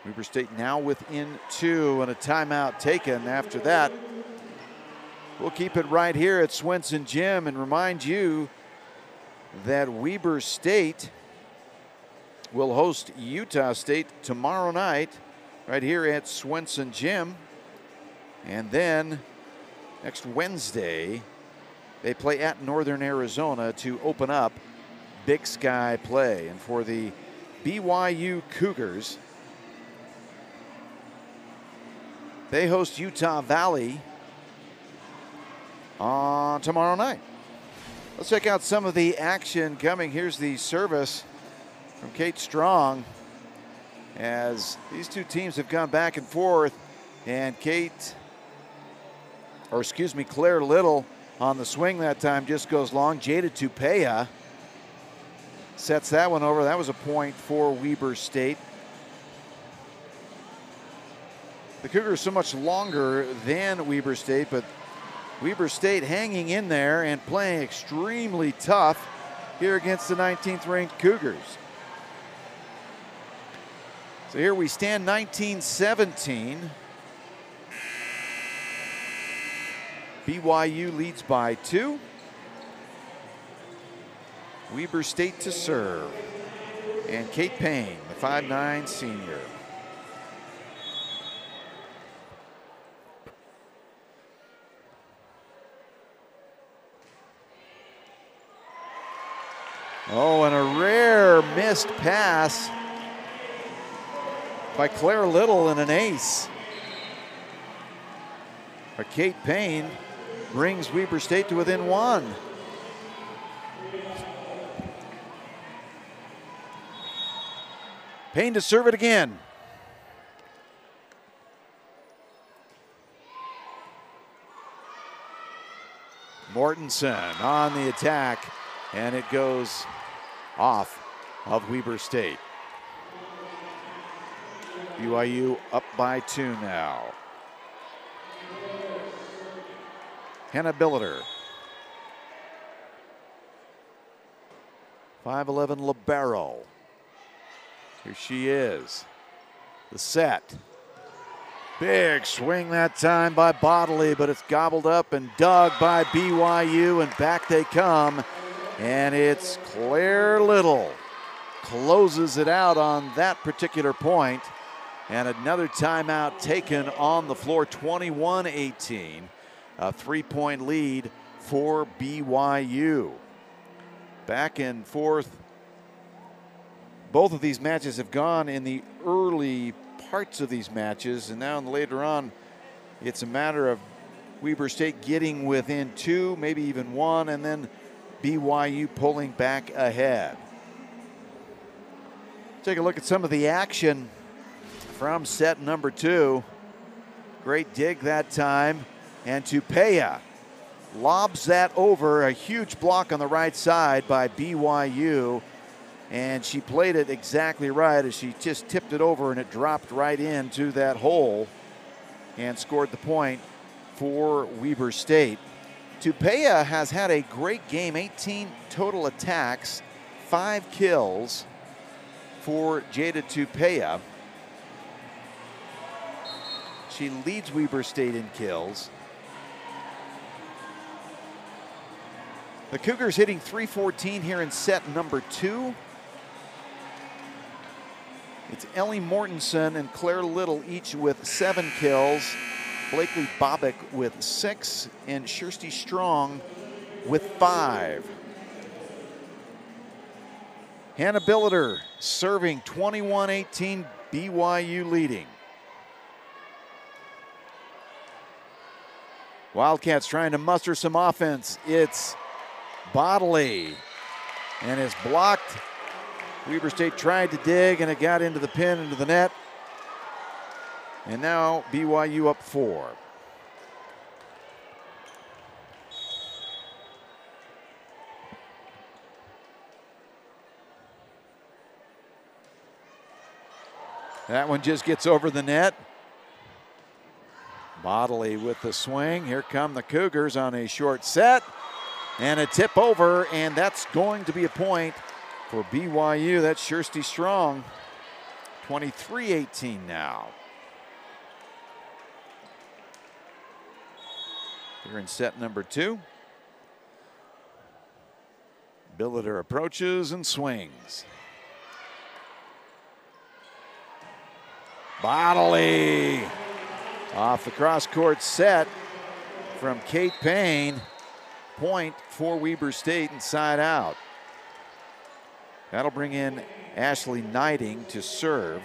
Weber State now within 2 and a timeout taken. After that, we'll keep it right here at Swenson Gym and remind you that Weber State will host Utah State tomorrow night right here at Swenson Gym. And then next Wednesday, they play at Northern Arizona to open up Big Sky play. And for the BYU Cougars, they host Utah Valley on tomorrow night. Let's check out some of the action coming. Here's the service from Kate Strong as these two teams have gone back and forth, and Claire Little on the swing that time just goes long. Jada Tupea sets that one over. That was a point for Weber State. The Cougars so much longer than Weber State, but Weber State hanging in there and playing extremely tough here against the 19th ranked Cougars. So here we stand 19-17. BYU leads by 2. Weber State to serve. And Kate Payne, the 5'9" senior. Oh, and a rare missed pass by Claire Little and an ace. But Kate Payne brings Weber State to within 1. Payne to serve it again. Mortensen on the attack, and it goes off of Weber State. BYU up by 2 now. Hannah Billiter. 5'11" libero. Here she is. The set. Big swing that time by Bodley, but it's gobbled up and dug by BYU, and back they come. And it's Claire Little closes it out on that particular point. And another timeout taken on the floor, 21-18. A 3-point lead for BYU. Back and forth. Both of these matches have gone in the early parts of these matches, and now later on, it's a matter of Weber State getting within 2, maybe even 1, and then BYU pulling back ahead. Take a look at some of the action from set number 2. Great dig that time, and Tupea lobs that over. A huge block on the right side by BYU, and she played it exactly right as she just tipped it over and it dropped right into that hole and scored the point for Weber State. Tupea has had a great game, 18 total attacks, 5 kills for Jada Tupea. She leads Weber State in kills. The Cougars hitting .314 here in set number 2. It's Ellie Mortensen and Claire Little each with 7 kills. Blakely Bobick with 6, and Kirsty Strong with 5. Hannah Billiter serving, 21-18, BYU leading. Wildcats trying to muster some offense. It's Bodley, and it's blocked. Weber State tried to dig, and it got into the pin, into the net. And now BYU up 4. That one just gets over the net. Bodley with the swing. Here come the Cougars on a short set. And a tip over, and that's going to be a point for BYU. That's Kirsty Strong. 23-18 now. Here in set number 2. Billiter approaches and swings. Bodley off the cross-court set from Kate Payne. Point for Weber State and side out. That'll bring in Ashley Knighting to serve.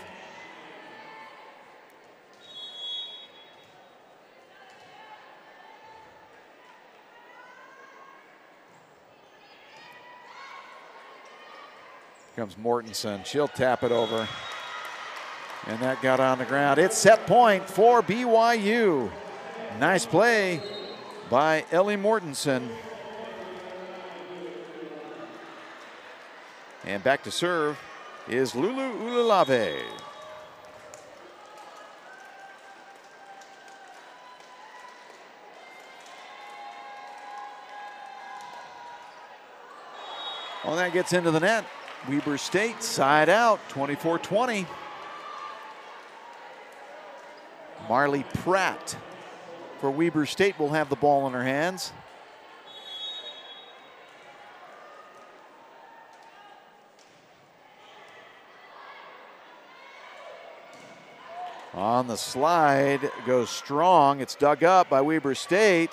Here comes Mortensen. She'll tap it over. And that got on the ground. It's set point for BYU. Nice play by Ellie Mortensen. And back to serve is Lulu Ululave. Well, that gets into the net. Weber State side out, 24-20. Marley Pratt for Weber State will have the ball in her hands. On the slide goes Strong. It's dug up by Weber State.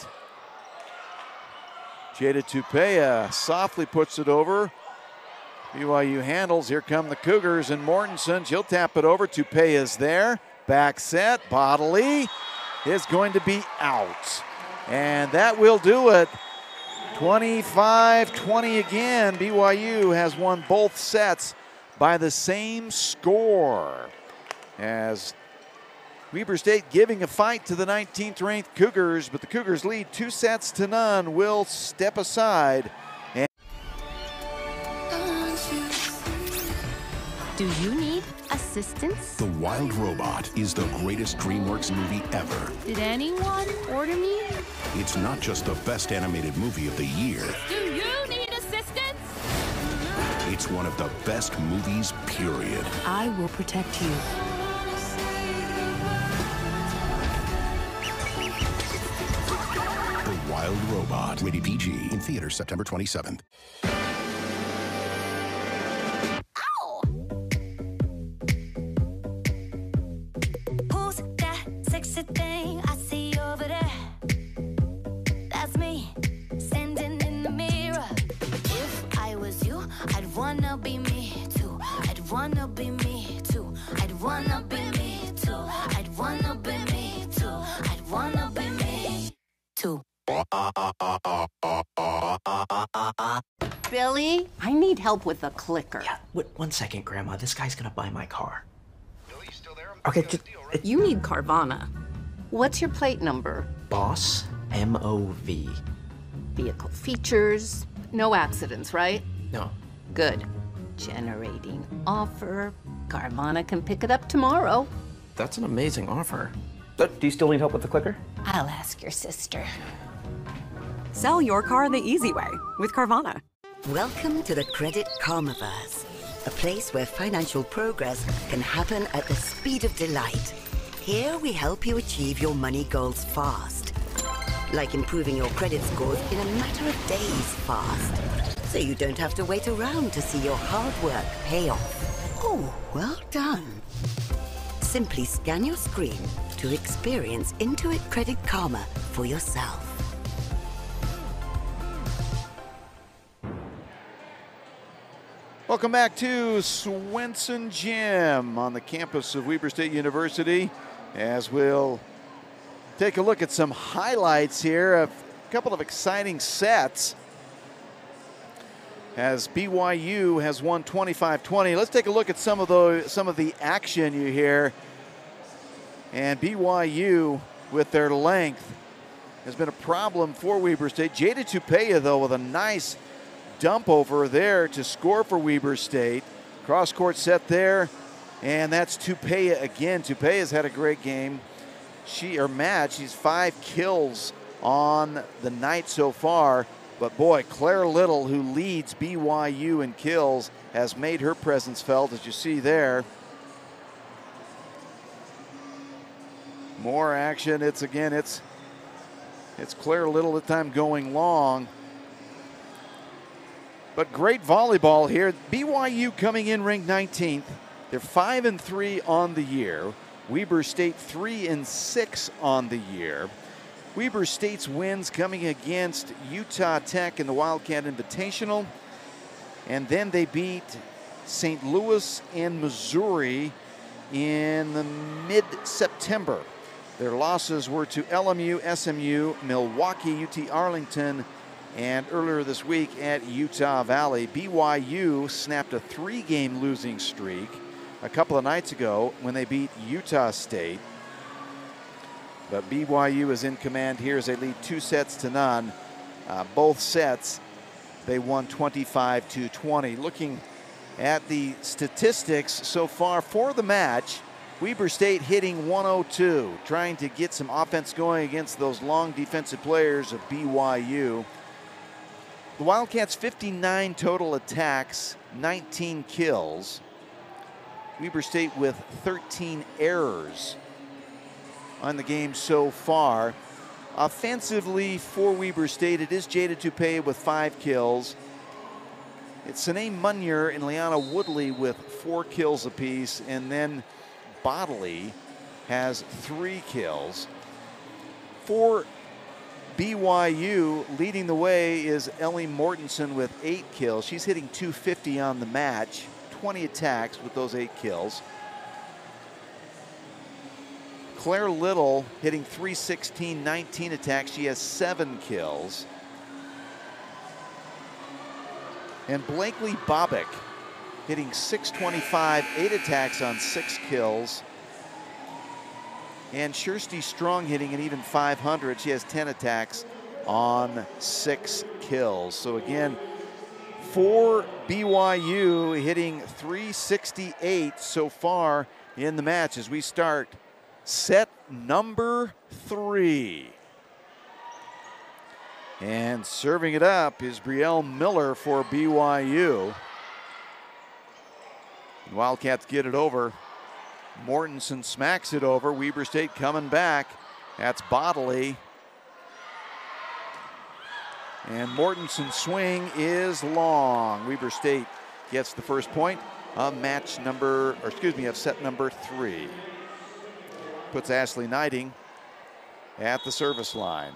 Jada Tupea softly puts it over. BYU handles. Here come the Cougars and Mortensen. She'll tap it over. Tupea's there. Back set. Bodley is going to be out. And that will do it. 25-20 again. BYU has won both sets by the same score. As Weber State giving a fight to the 19th ranked Cougars, but the Cougars lead 2-0. Will step aside. And do you need assistance? The Wild Robot is the greatest DreamWorks movie ever. Did anyone order me? It's not just the best animated movie of the year. Do you need assistance? It's one of the best movies, period. I will protect you. The Wild Robot. Rated PG. In theaters September 27th. Thing I see over there, that's me standing in the mirror. If I was you, I'd wanna be me too. I'd wanna be me too. I'd wanna be me too. I'd wanna be me too. I'd wanna be me too. Billy, I need help with the clicker. Yeah, wait, 1 second, Grandma. This guy's gonna buy my car. Billy, you still there? Okay, just... You need Carvana. What's your plate number? Boss, M-O-V. Vehicle features, no accidents, right? No. Good. Generating offer. Carvana can pick it up tomorrow. That's an amazing offer. Do you still need help with the clicker? I'll ask your sister. Sell your car the easy way with Carvana. Welcome to the Credit Karmaverse, a place where financial progress can happen at the speed of delight. Here we help you achieve your money goals fast, like improving your credit scores in a matter of days fast, so you don't have to wait around to see your hard work pay off. Oh, well done. Simply scan your screen to experience Intuit Credit Karma for yourself. welcome back to Swenson Gym on the campus of Weber State University, as we'll take a look at some highlights here of a couple of exciting sets as BYU has won 25-20. Let's take a look at some of the action you hear. And BYU, with their length, has been a problem for Weber State. Jada Tupea, though, with a nice dump over there to score for Weber State. Cross-court set there, and that's Tupea again. Tupea's had a great game. She's 5 kills on the night so far. But boy, Claire Little, who leads BYU in kills, has made her presence felt, as you see there. More action. It's Claire Little at the time going long. But great volleyball here. BYU coming in ranked 19th. They're 5-3 on the year. Weber State 3-6 on the year. Weber State's wins coming against Utah Tech in the Wildcat Invitational. And then they beat St. Louis and Missouri in the mid-September. Their losses were to LMU, SMU, Milwaukee, UT Arlington, and earlier this week at Utah Valley. BYU snapped a 3-game losing streak a couple of nights ago when they beat Utah State. But BYU is in command here as they lead 2-0. Both sets, they won 25-20. Looking at the statistics so far for the match, Weber State hitting 102, trying to get some offense going against those long defensive players of BYU. The Wildcats 59 total attacks, 19 kills. Weber State with 13 errors on the game so far. Offensively for Weber State, it is Jada Tupea with 5 kills. It's Sine Munier and Liana Woodley with 4 kills apiece, and then Bodley has 3 kills. For BYU, leading the way is Ellie Mortensen with 8 kills. She's hitting .250 on the match, 20 attacks with those 8 kills. Claire Little hitting .316, 19 attacks. She has 7 kills. And Blakely Bobick hitting .625, 8 attacks on 6 kills. And Kirsty Strong hitting an even .500. She has 10 attacks on 6 kills. So again, for BYU, hitting .368 so far in the match as we start set number 3. And serving it up is Brielle Miller for BYU. Wildcats get it over. Mortensen smacks it over. Weber State coming back. That's Bodley. And Mortensen's swing is long. Weber State gets the first point of set number 3. Puts Ashley Knighting at the service line.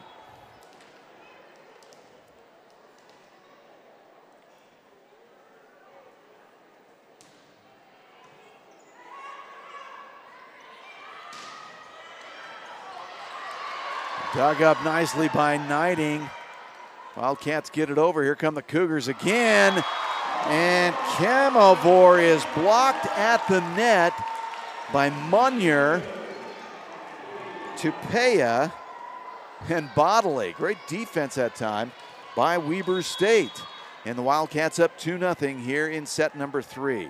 Dug up nicely by Knighting. Wildcats get it over. Here come the Cougars again. And Kamavor is blocked at the net by Munier, Tupea, and Bodley. Great defense that time by Weber State. And the Wildcats up 2-0 here in set number 3.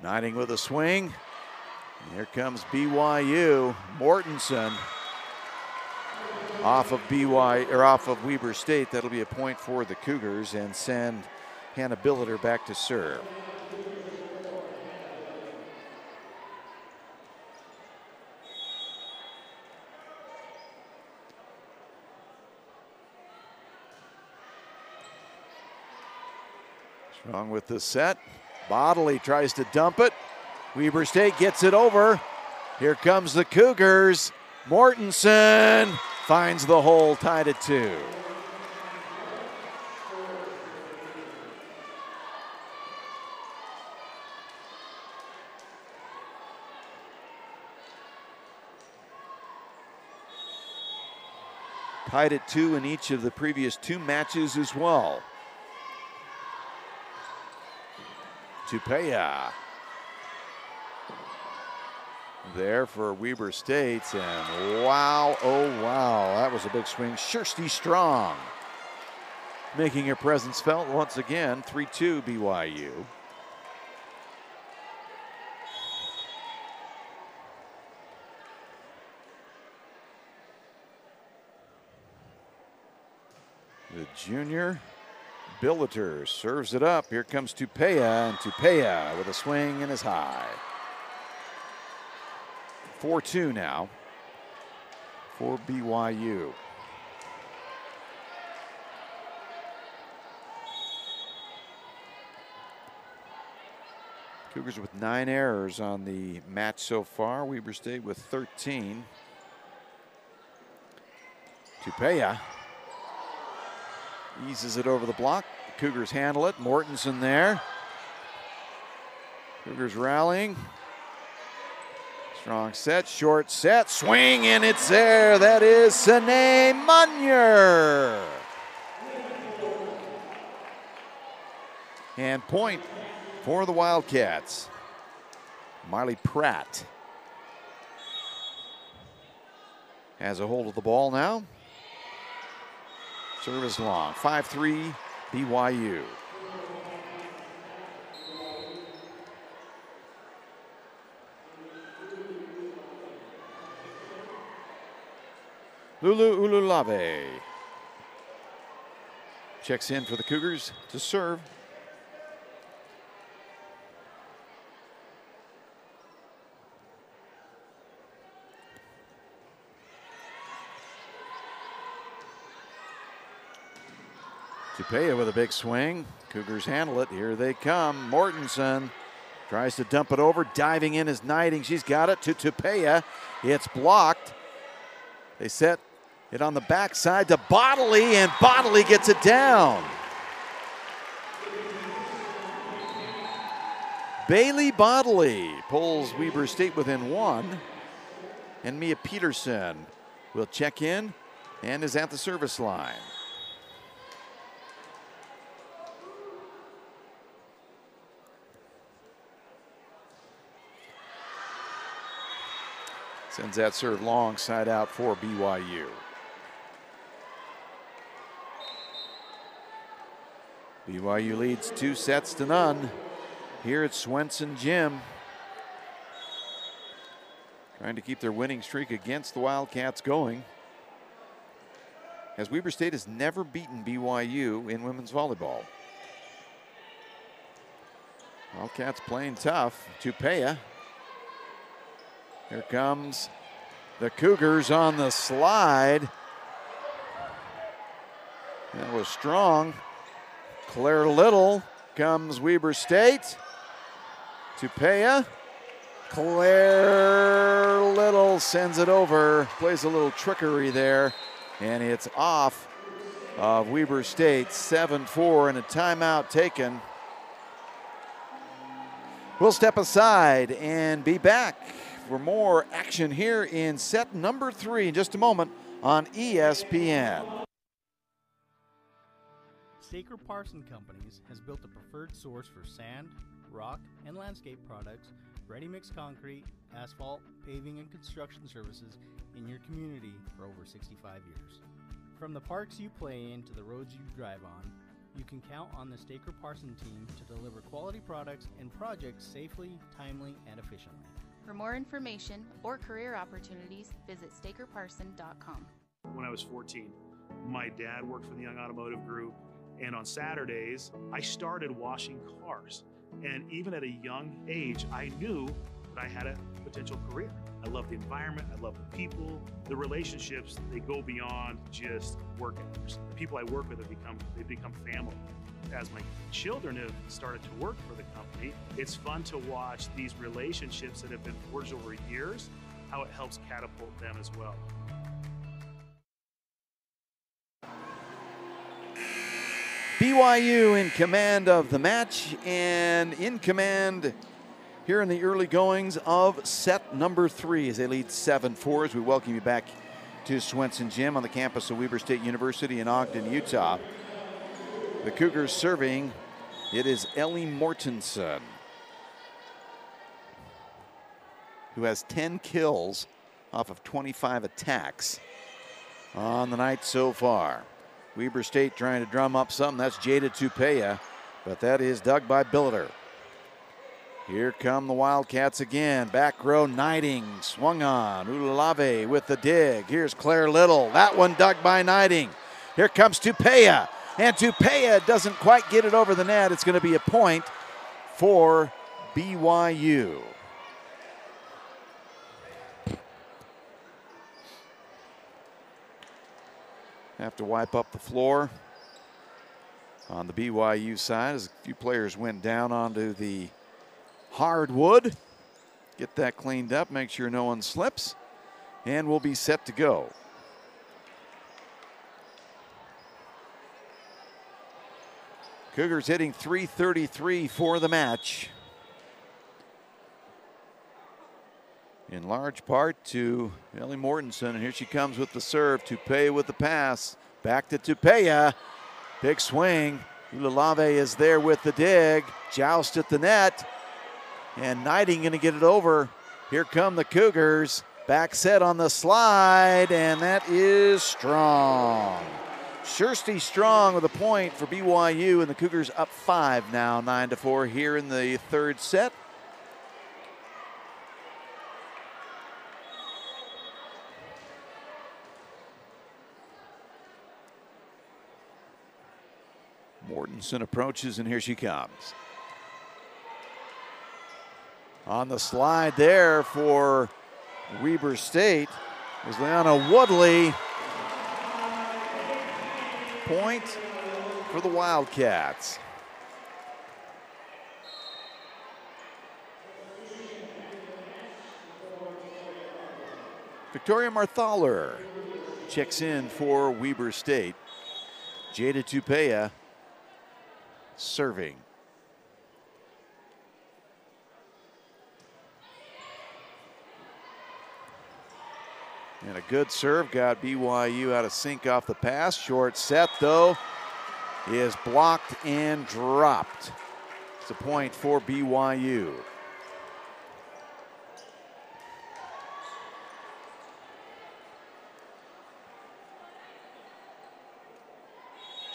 Knighting with a swing. Here comes BYU. Mortensen off of Weber State. That'll be a point for the Cougars and send Hannah Billiter back to serve. Strong with the set. Bodley tries to dump it. Weber State gets it over. Here comes the Cougars. Mortensen finds the hole, tied at 2. tied at 2 in each of the previous 2 matches as well. Tupea there for Weber State, and wow, oh wow, that was a big swing. Kirsty Strong making her presence felt once again. 3-2 BYU. The junior Billiter serves it up. Here comes Tupea, and Tupea with a swing and is high. 4-2 now for BYU. Cougars with 9 errors on the match so far. Weber State with 13. Tupea eases it over the block. The Cougars handle it. Mortensen there. Cougars rallying. Strong set, short set, swing, and it's there. That is Sine Munyer. And point for the Wildcats. Marley Pratt has a hold of the ball now. Service long, 5-3 BYU. Lulu Ululave checks in for the Cougars to serve. Tupea with a big swing. Cougars handle it. Here they come. Mortensen tries to dump it over. Diving in is Knighting. She's got it to Tupea. It's blocked. They set it on the backside to Bodley, and Bodley gets it down. Bailey Bodley pulls Weber State within 1. And Mia Peterson will check in and is at the service line. Sends that serve long side out for BYU. BYU leads 2-0 here at Swenson Gym. Trying to keep their winning streak against the Wildcats going, as Weber State has never beaten BYU in women's volleyball. Wildcats playing tough. Tupea. Here comes the Cougars on the slide. That was strong. Claire Little comes Weber State. Tupea. Claire Little sends it over. Plays a little trickery there. And it's off of Weber State. 7-4 and a timeout taken. We'll step aside and be back for more action here in set number 3 in just a moment on ESPN. Staker Parson Companies has built a preferred source for sand, rock, and landscape products, ready-mix concrete, asphalt, paving, and construction services in your community for over 65 years. From the parks you play in to the roads you drive on, you can count on the Staker Parson team to deliver quality products and projects safely, timely, and efficiently. For more information or career opportunities, visit stakerparson.com. When I was 14, my dad worked for the Young Automotive Group, and on Saturdays, I started washing cars. And even at a young age, I knew that I had a potential career. I love the environment, I love the people, the relationships, they go beyond just work hours. The people I work with have become family. As my children have started to work for the company, it's fun to watch these relationships that have been forged over years, how it helps catapult them as well. BYU in command of the match and in command here in the early goings of set number 3 as they lead 7-4. As we welcome you back to Swenson Gym on the campus of Weber State University in Ogden, Utah. The Cougars serving, it is Ellie Mortensen, who has 10 kills off of 25 attacks on the night so far. Weber State trying to drum up something. That's Jada Tupea, but that is dug by Billiter. Here come the Wildcats again. Back row, Knighting swung on. Ulalave with the dig. Here's Claire Little. That one dug by Knighting. Here comes Tupea. And Tupea doesn't quite get it over the net. It's going to be a point for BYU. Have to wipe up the floor on the BYU side as a few players went down onto the hardwood. Get that cleaned up, make sure no one slips, and we'll be set to go. Cougars hitting .333 for the match. In large part to Ellie Mortensen, and here she comes with the serve. Tupea with the pass. Back to Tupea. Big swing. Ulalave is there with the dig. Joust at the net. And Knighting going to get it over. Here come the Cougars. Back set on the slide, and that is Strong. Kirsty Strong with a point for BYU, and the Cougars up 5 now, 9-4 here in the third set. Mortensen approaches, and here she comes. On the slide there for Weber State is Leanna Woodley. Point for the Wildcats. Victoria Marthaler checks in for Weber State. Jada Tupea serving. And a good serve got BYU out of sync off the pass. Short set, though, is blocked and dropped. It's a point for BYU.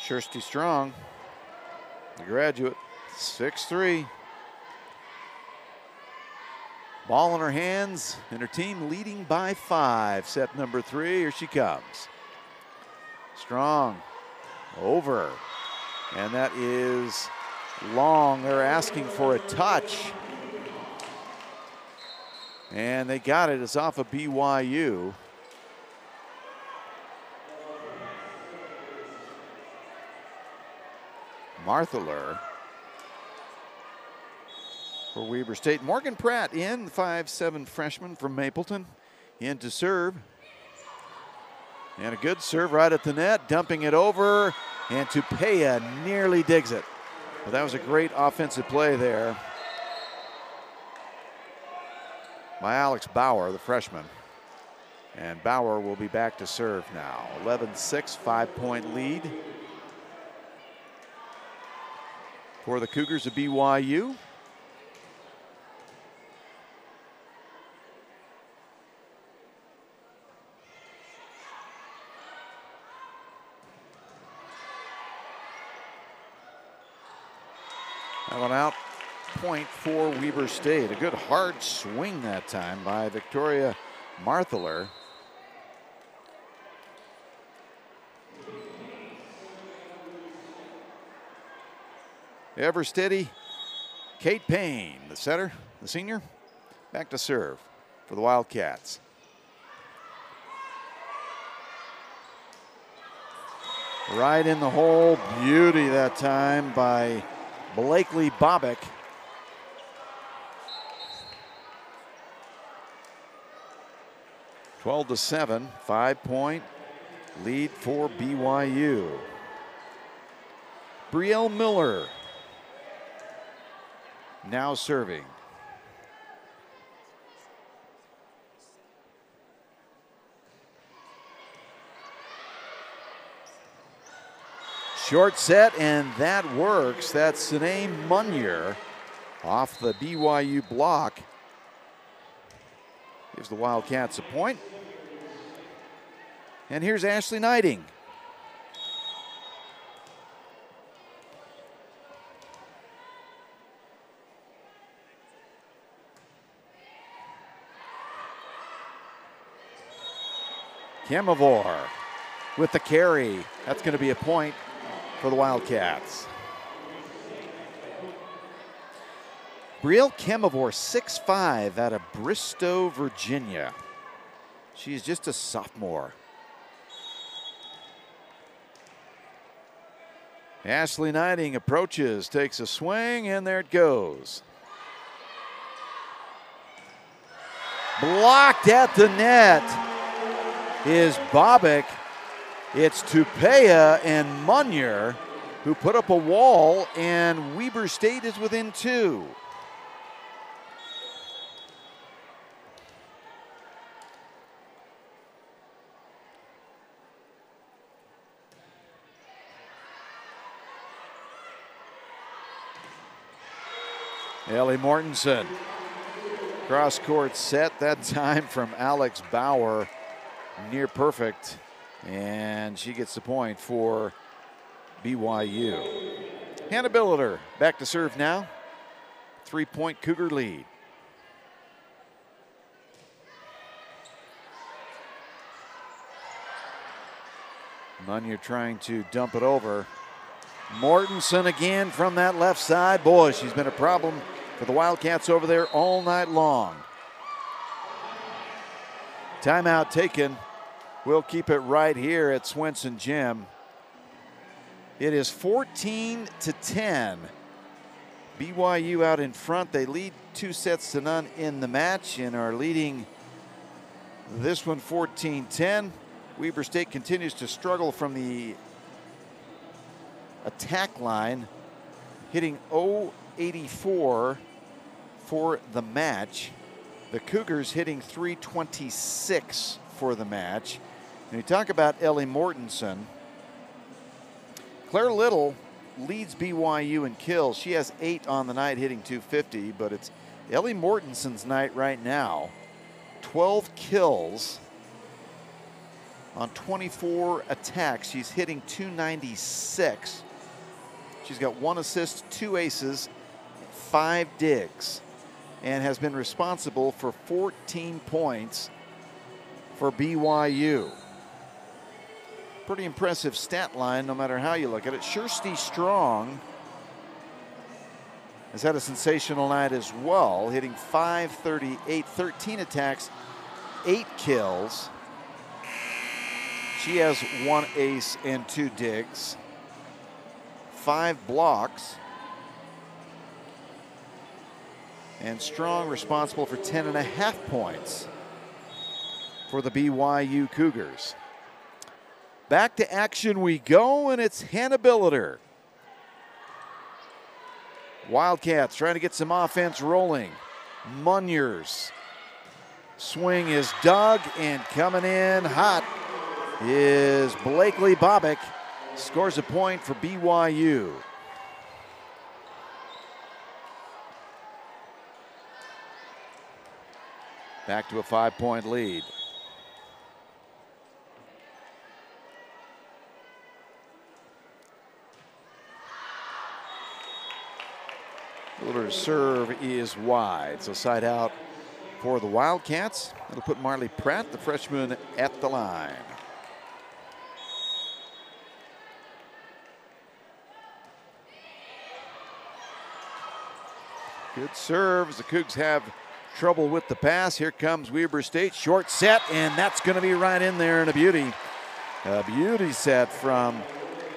Kirsty Strong, the graduate, 6'3". Ball in her hands, and her team leading by 5. Set number 3, here she comes. Strong, over, and that is long. They're asking for a touch. And they got it, it's off of BYU. Marthaler for Weber State. Morgan Pratt in, the 5'7" freshman from Mapleton, in to serve. And a good serve right at the net, dumping it over, and Tupea nearly digs it. But that was a great offensive play there by Alex Bauer, the freshman. And Bauer will be back to serve now. 11-6, 5-point lead for the Cougars of BYU. That one out, point for Weber State. A good hard swing that time by Victoria Marthaler. Ever steady Kate Payne, the setter, the senior, back to serve for the Wildcats. Right in the hole, beauty that time by Blakely Bobick. (12-7), 5-point lead for BYU. Brielle Miller now serving. Short set, and that works. That's Ncaa Munier off the BYU block. Gives the Wildcats a point. And here's Ashley Knighting. Kemavor with the carry. That's going to be a point for the Wildcats. Brielle Kemavor, 6'5", out of Bristow, Virginia. She's just a sophomore. Ashley Knighting approaches, takes a swing, and there it goes. Blocked at the net is Bobick. It's Tupea and Munier who put up a wall, and Weber State is within 2. Ellie Mortensen, cross court set, that time from Alex Bauer, near perfect, and she gets the point for BYU. Hannah Billiter back to serve now, 3-point Cougar lead. Munier trying to dump it over. Mortensen again from that left side. Boy, she's been a problem for the Wildcats over there all night long. Timeout taken. We'll keep it right here at Swenson Gym. It is 14-10. BYU out in front. They lead 2-0 in the match and are leading this one 14-10. Weber State continues to struggle from the attack line, hitting 084 for the match. The Cougars hitting 326 for the match. And you talk about Ellie Mortensen. Claire Little leads BYU in kills. She has 8 on the night, hitting 250, but it's Ellie Mortensen's night right now. 12 kills on 24 attacks. She's hitting 296. She's got 1 assist, 2 aces, 5 digs, and has been responsible for 14 points for BYU. Pretty impressive stat line no matter how you look at it. Kirsty Strong has had a sensational night as well, hitting 538, 13 attacks, 8 kills. She has 1 ace and 2 digs. 5 blocks. And Strong responsible for 10.5 points for the BYU Cougars. Back to action we go, and it's Hannah Billiter. Wildcats trying to get some offense rolling. Munier's swing is dug, and coming in hot is Blakely Bobick. Scores a point for BYU. Back to a 5-point lead. Bilder's serve is wide, so side out for the Wildcats. It'll put Marley Pratt, the freshman, at the line. Good serves. The Cougs have trouble with the pass. Here comes Weber State. Short set, and that's going to be right in there, and a beauty. A beauty set from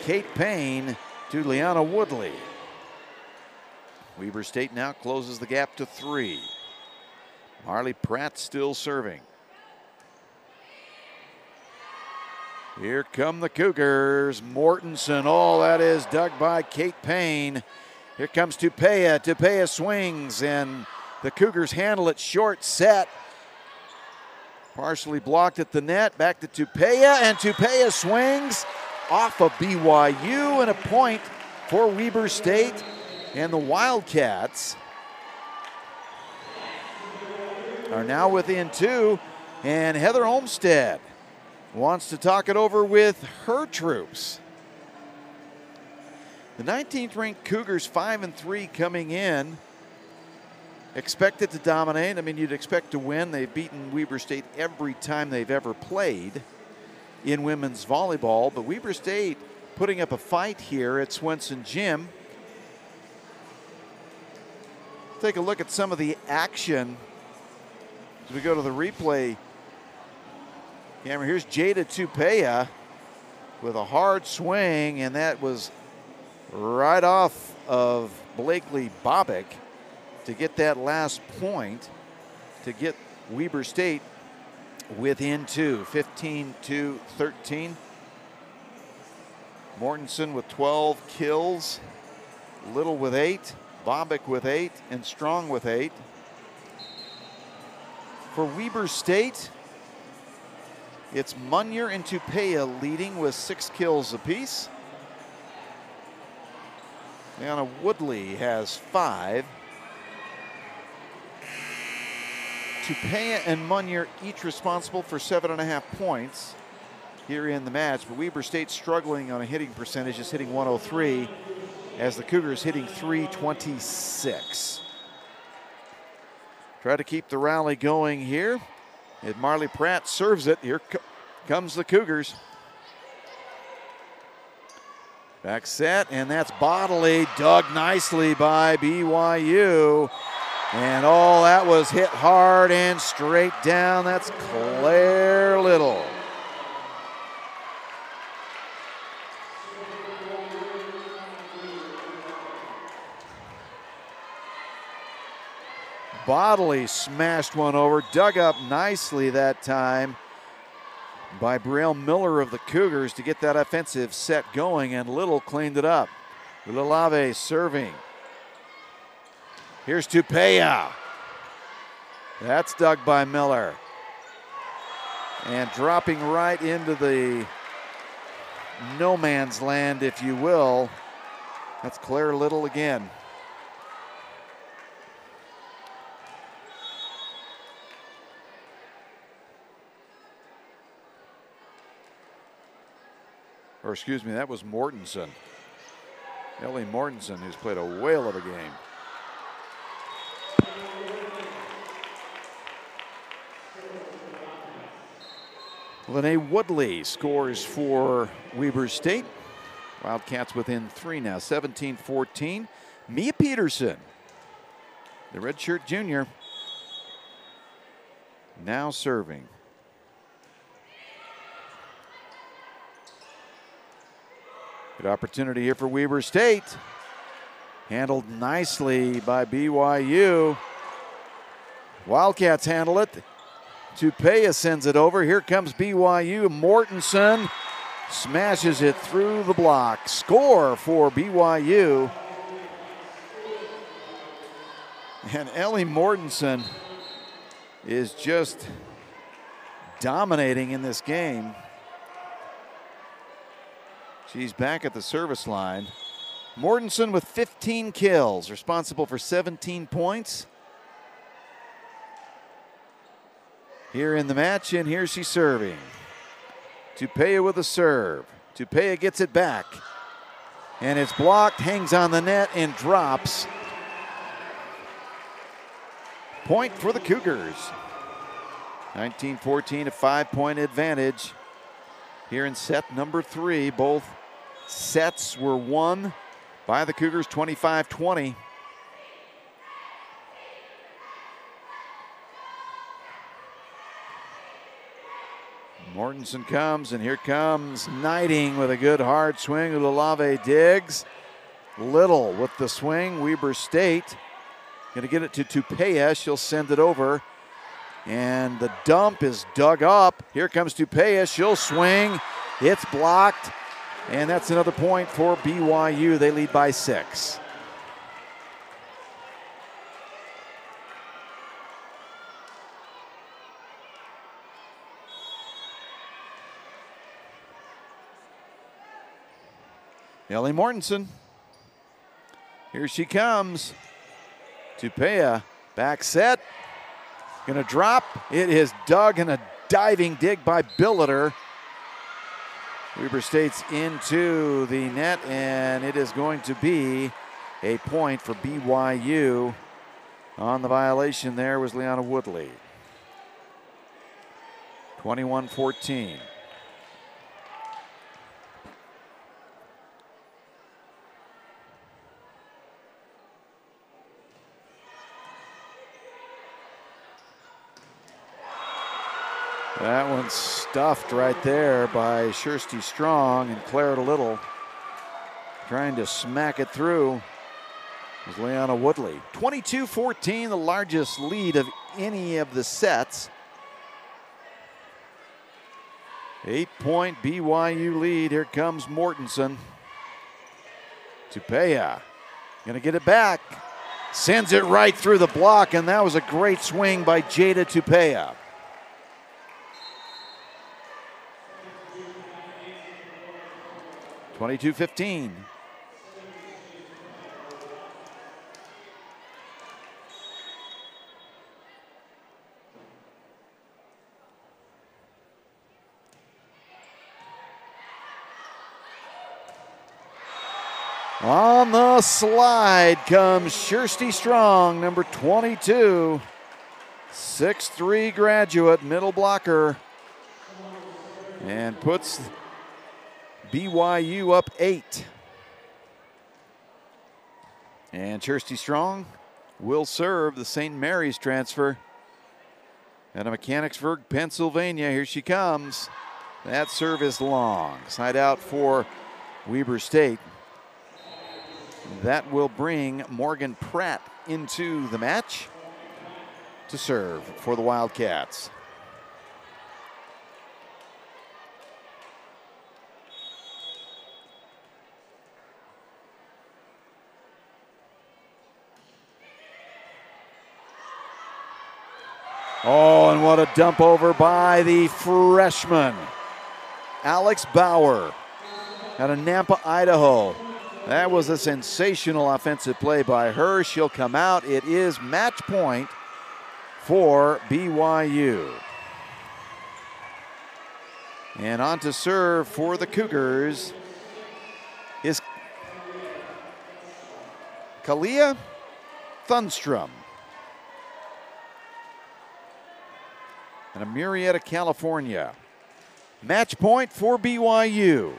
Kate Payne to Liana Woodley. Weber State now closes the gap to 3. Marley Pratt still serving. Here come the Cougars. Mortensen, oh, that is dug by Kate Payne. Here comes Tupea. Tupea swings, and the Cougars handle it short set. Partially blocked at the net. Back to Tupea, and Tupea swings off of BYU, and a point for Weber State. And the Wildcats are now within 2, and Heather Olmstead wants to talk it over with her troops. The 19th ranked Cougars 5-3 coming in. Expected to dominate. I mean, you'd expect to win. They've beaten Weber State every time they've ever played in women's volleyball, but Weber State putting up a fight here at Swenson Gym. Take a look at some of the action as we go to the replay camera. Here's Jada Tupea with a hard swing, and that was right off of Blakely Bobick to get that last point to get Weber State within 2, 15-13. Mortensen with 12 kills, Little with 8, Bobick with 8, and Strong with 8. For Weber State, it's Munier and Tupea leading with 6 kills apiece. Liana Woodley has 5. Tupea and Munier each responsible for 7.5 points here in the match, but Weber State struggling on a hitting percentage, is hitting 103, as the Cougars hitting 326. Try to keep the rally going here. And Marley Pratt serves it. Here comes the Cougars. Back set, and that's Bodley, dug nicely by BYU. And oh, that was hit hard and straight down. That's Claire Little. Bodley smashed one over, dug up nicely that time by Brielle Miller of the Cougars to get that offensive set going, and Little cleaned it up. Ulalave serving. Here's Tupea. That's dug by Miller. And dropping right into the no man's land, if you will. That's Claire Little again. Or excuse me, that was Mortensen. Ellie Mortensen, who's played a whale of a game. Lene Woodley scores for Weber State. Wildcats within 3 now, 17-14. Mia Peterson, the redshirt junior, now serving. Good opportunity here for Weber State. Handled nicely by BYU. Wildcats handle it. Tupea sends it over. Here comes BYU. Mortensen smashes it through the block. Score for BYU. And Ellie Mortensen is just dominating in this game. She's back at the service line. Mortensen with 15 kills, responsible for 17 points here in the match, and here she's serving. Tupea with a serve. Tupea gets it back, and it's blocked, hangs on the net, and drops. Point for the Cougars. 19-14, a 5-point advantage here in set number 3. Both sets were won by the Cougars 25-20. Mortensen comes, and here comes Knighting with a good hard swing. Ulalave digs. Little with the swing. Weber State going to get it to Tupea. She'll send it over. And the dump is dug up. Here comes Tupea. She'll swing. It's blocked. And that's another point for BYU. They lead by 6. Ellie Mortensen. Here she comes. Tupea, back set. Gonna drop. It is dug and a diving dig by Billiter. Weber State's into the net, and it is going to be a point for BYU. On the violation there was Leanna Woodley. 21-14. That one's stuffed right there by Kirsty Strong, and Claire Little trying to smack it through was Leanna Woodley. 22-14, the largest lead of any of the sets. 8-point BYU lead. Here comes Mortensen. Tupea gonna get it back. Sends it right through the block, and that was a great swing by Jada Tupea. (22-15). On the slide comes Kirsty Strong, number 22. 6'3" graduate, middle blocker. And puts BYU up 8. And Kirsty Strong will serve the St. Mary's transfer out of Mechanicsburg, Pennsylvania. Here she comes. That serve is long. Side out for Weber State. That will bring Morgan Pratt into the match to serve for the Wildcats. Oh, and what a dump over by the freshman, Alex Bauer, out of Nampa, Idaho. That was a sensational offensive play by her. She'll come out. It is match point for BYU. And on to serve for the Cougars is Kalia Thunstrom. And a Murrieta, California. Match point for BYU.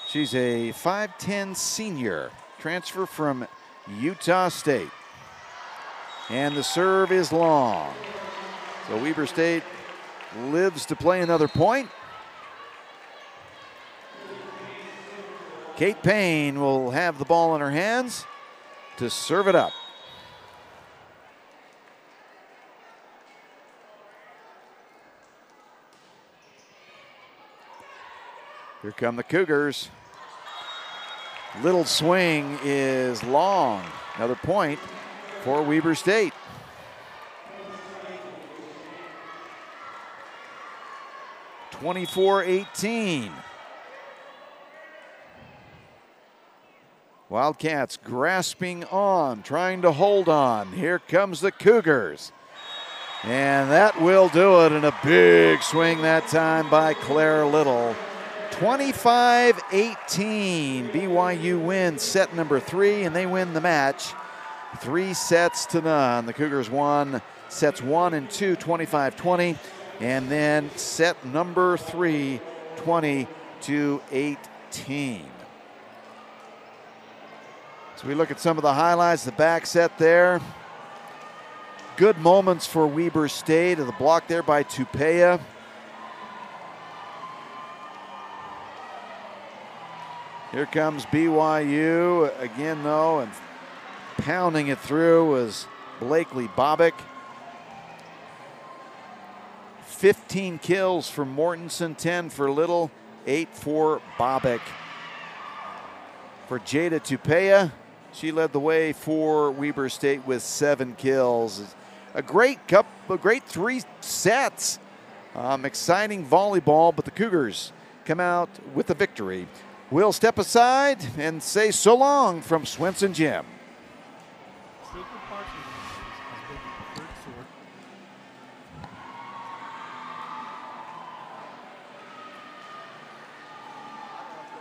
She's a 5'10" senior, transfer from Utah State. And the serve is long. So Weber State lives to play another point. Kate Payne will have the ball in her hands to serve it up. Here come the Cougars. Little swing is long. Another point for Weber State. (24-18). Wildcats grasping on, trying to hold on. Here comes the Cougars. And that will do it, and a big swing that time by Claire Little. 25-18. BYU wins set number 3, and they win the match 3-0. The Cougars won sets 1 and 2, 25-20, and then set number 3, 20-18. So we look at some of the highlights, the back set there. Good moments for Weber State. The block there by Tupea. Here comes BYU again, though, and pounding it through was Blakely Bobick. 15 kills for Mortensen, 10 for Little, 8 for Bobick. For Jada Tupea, she led the way for Weber State with 7 kills. A great 3 sets Exciting volleyball, but the Cougars come out with the victory. We'll step aside and say so long from Swenson Gym.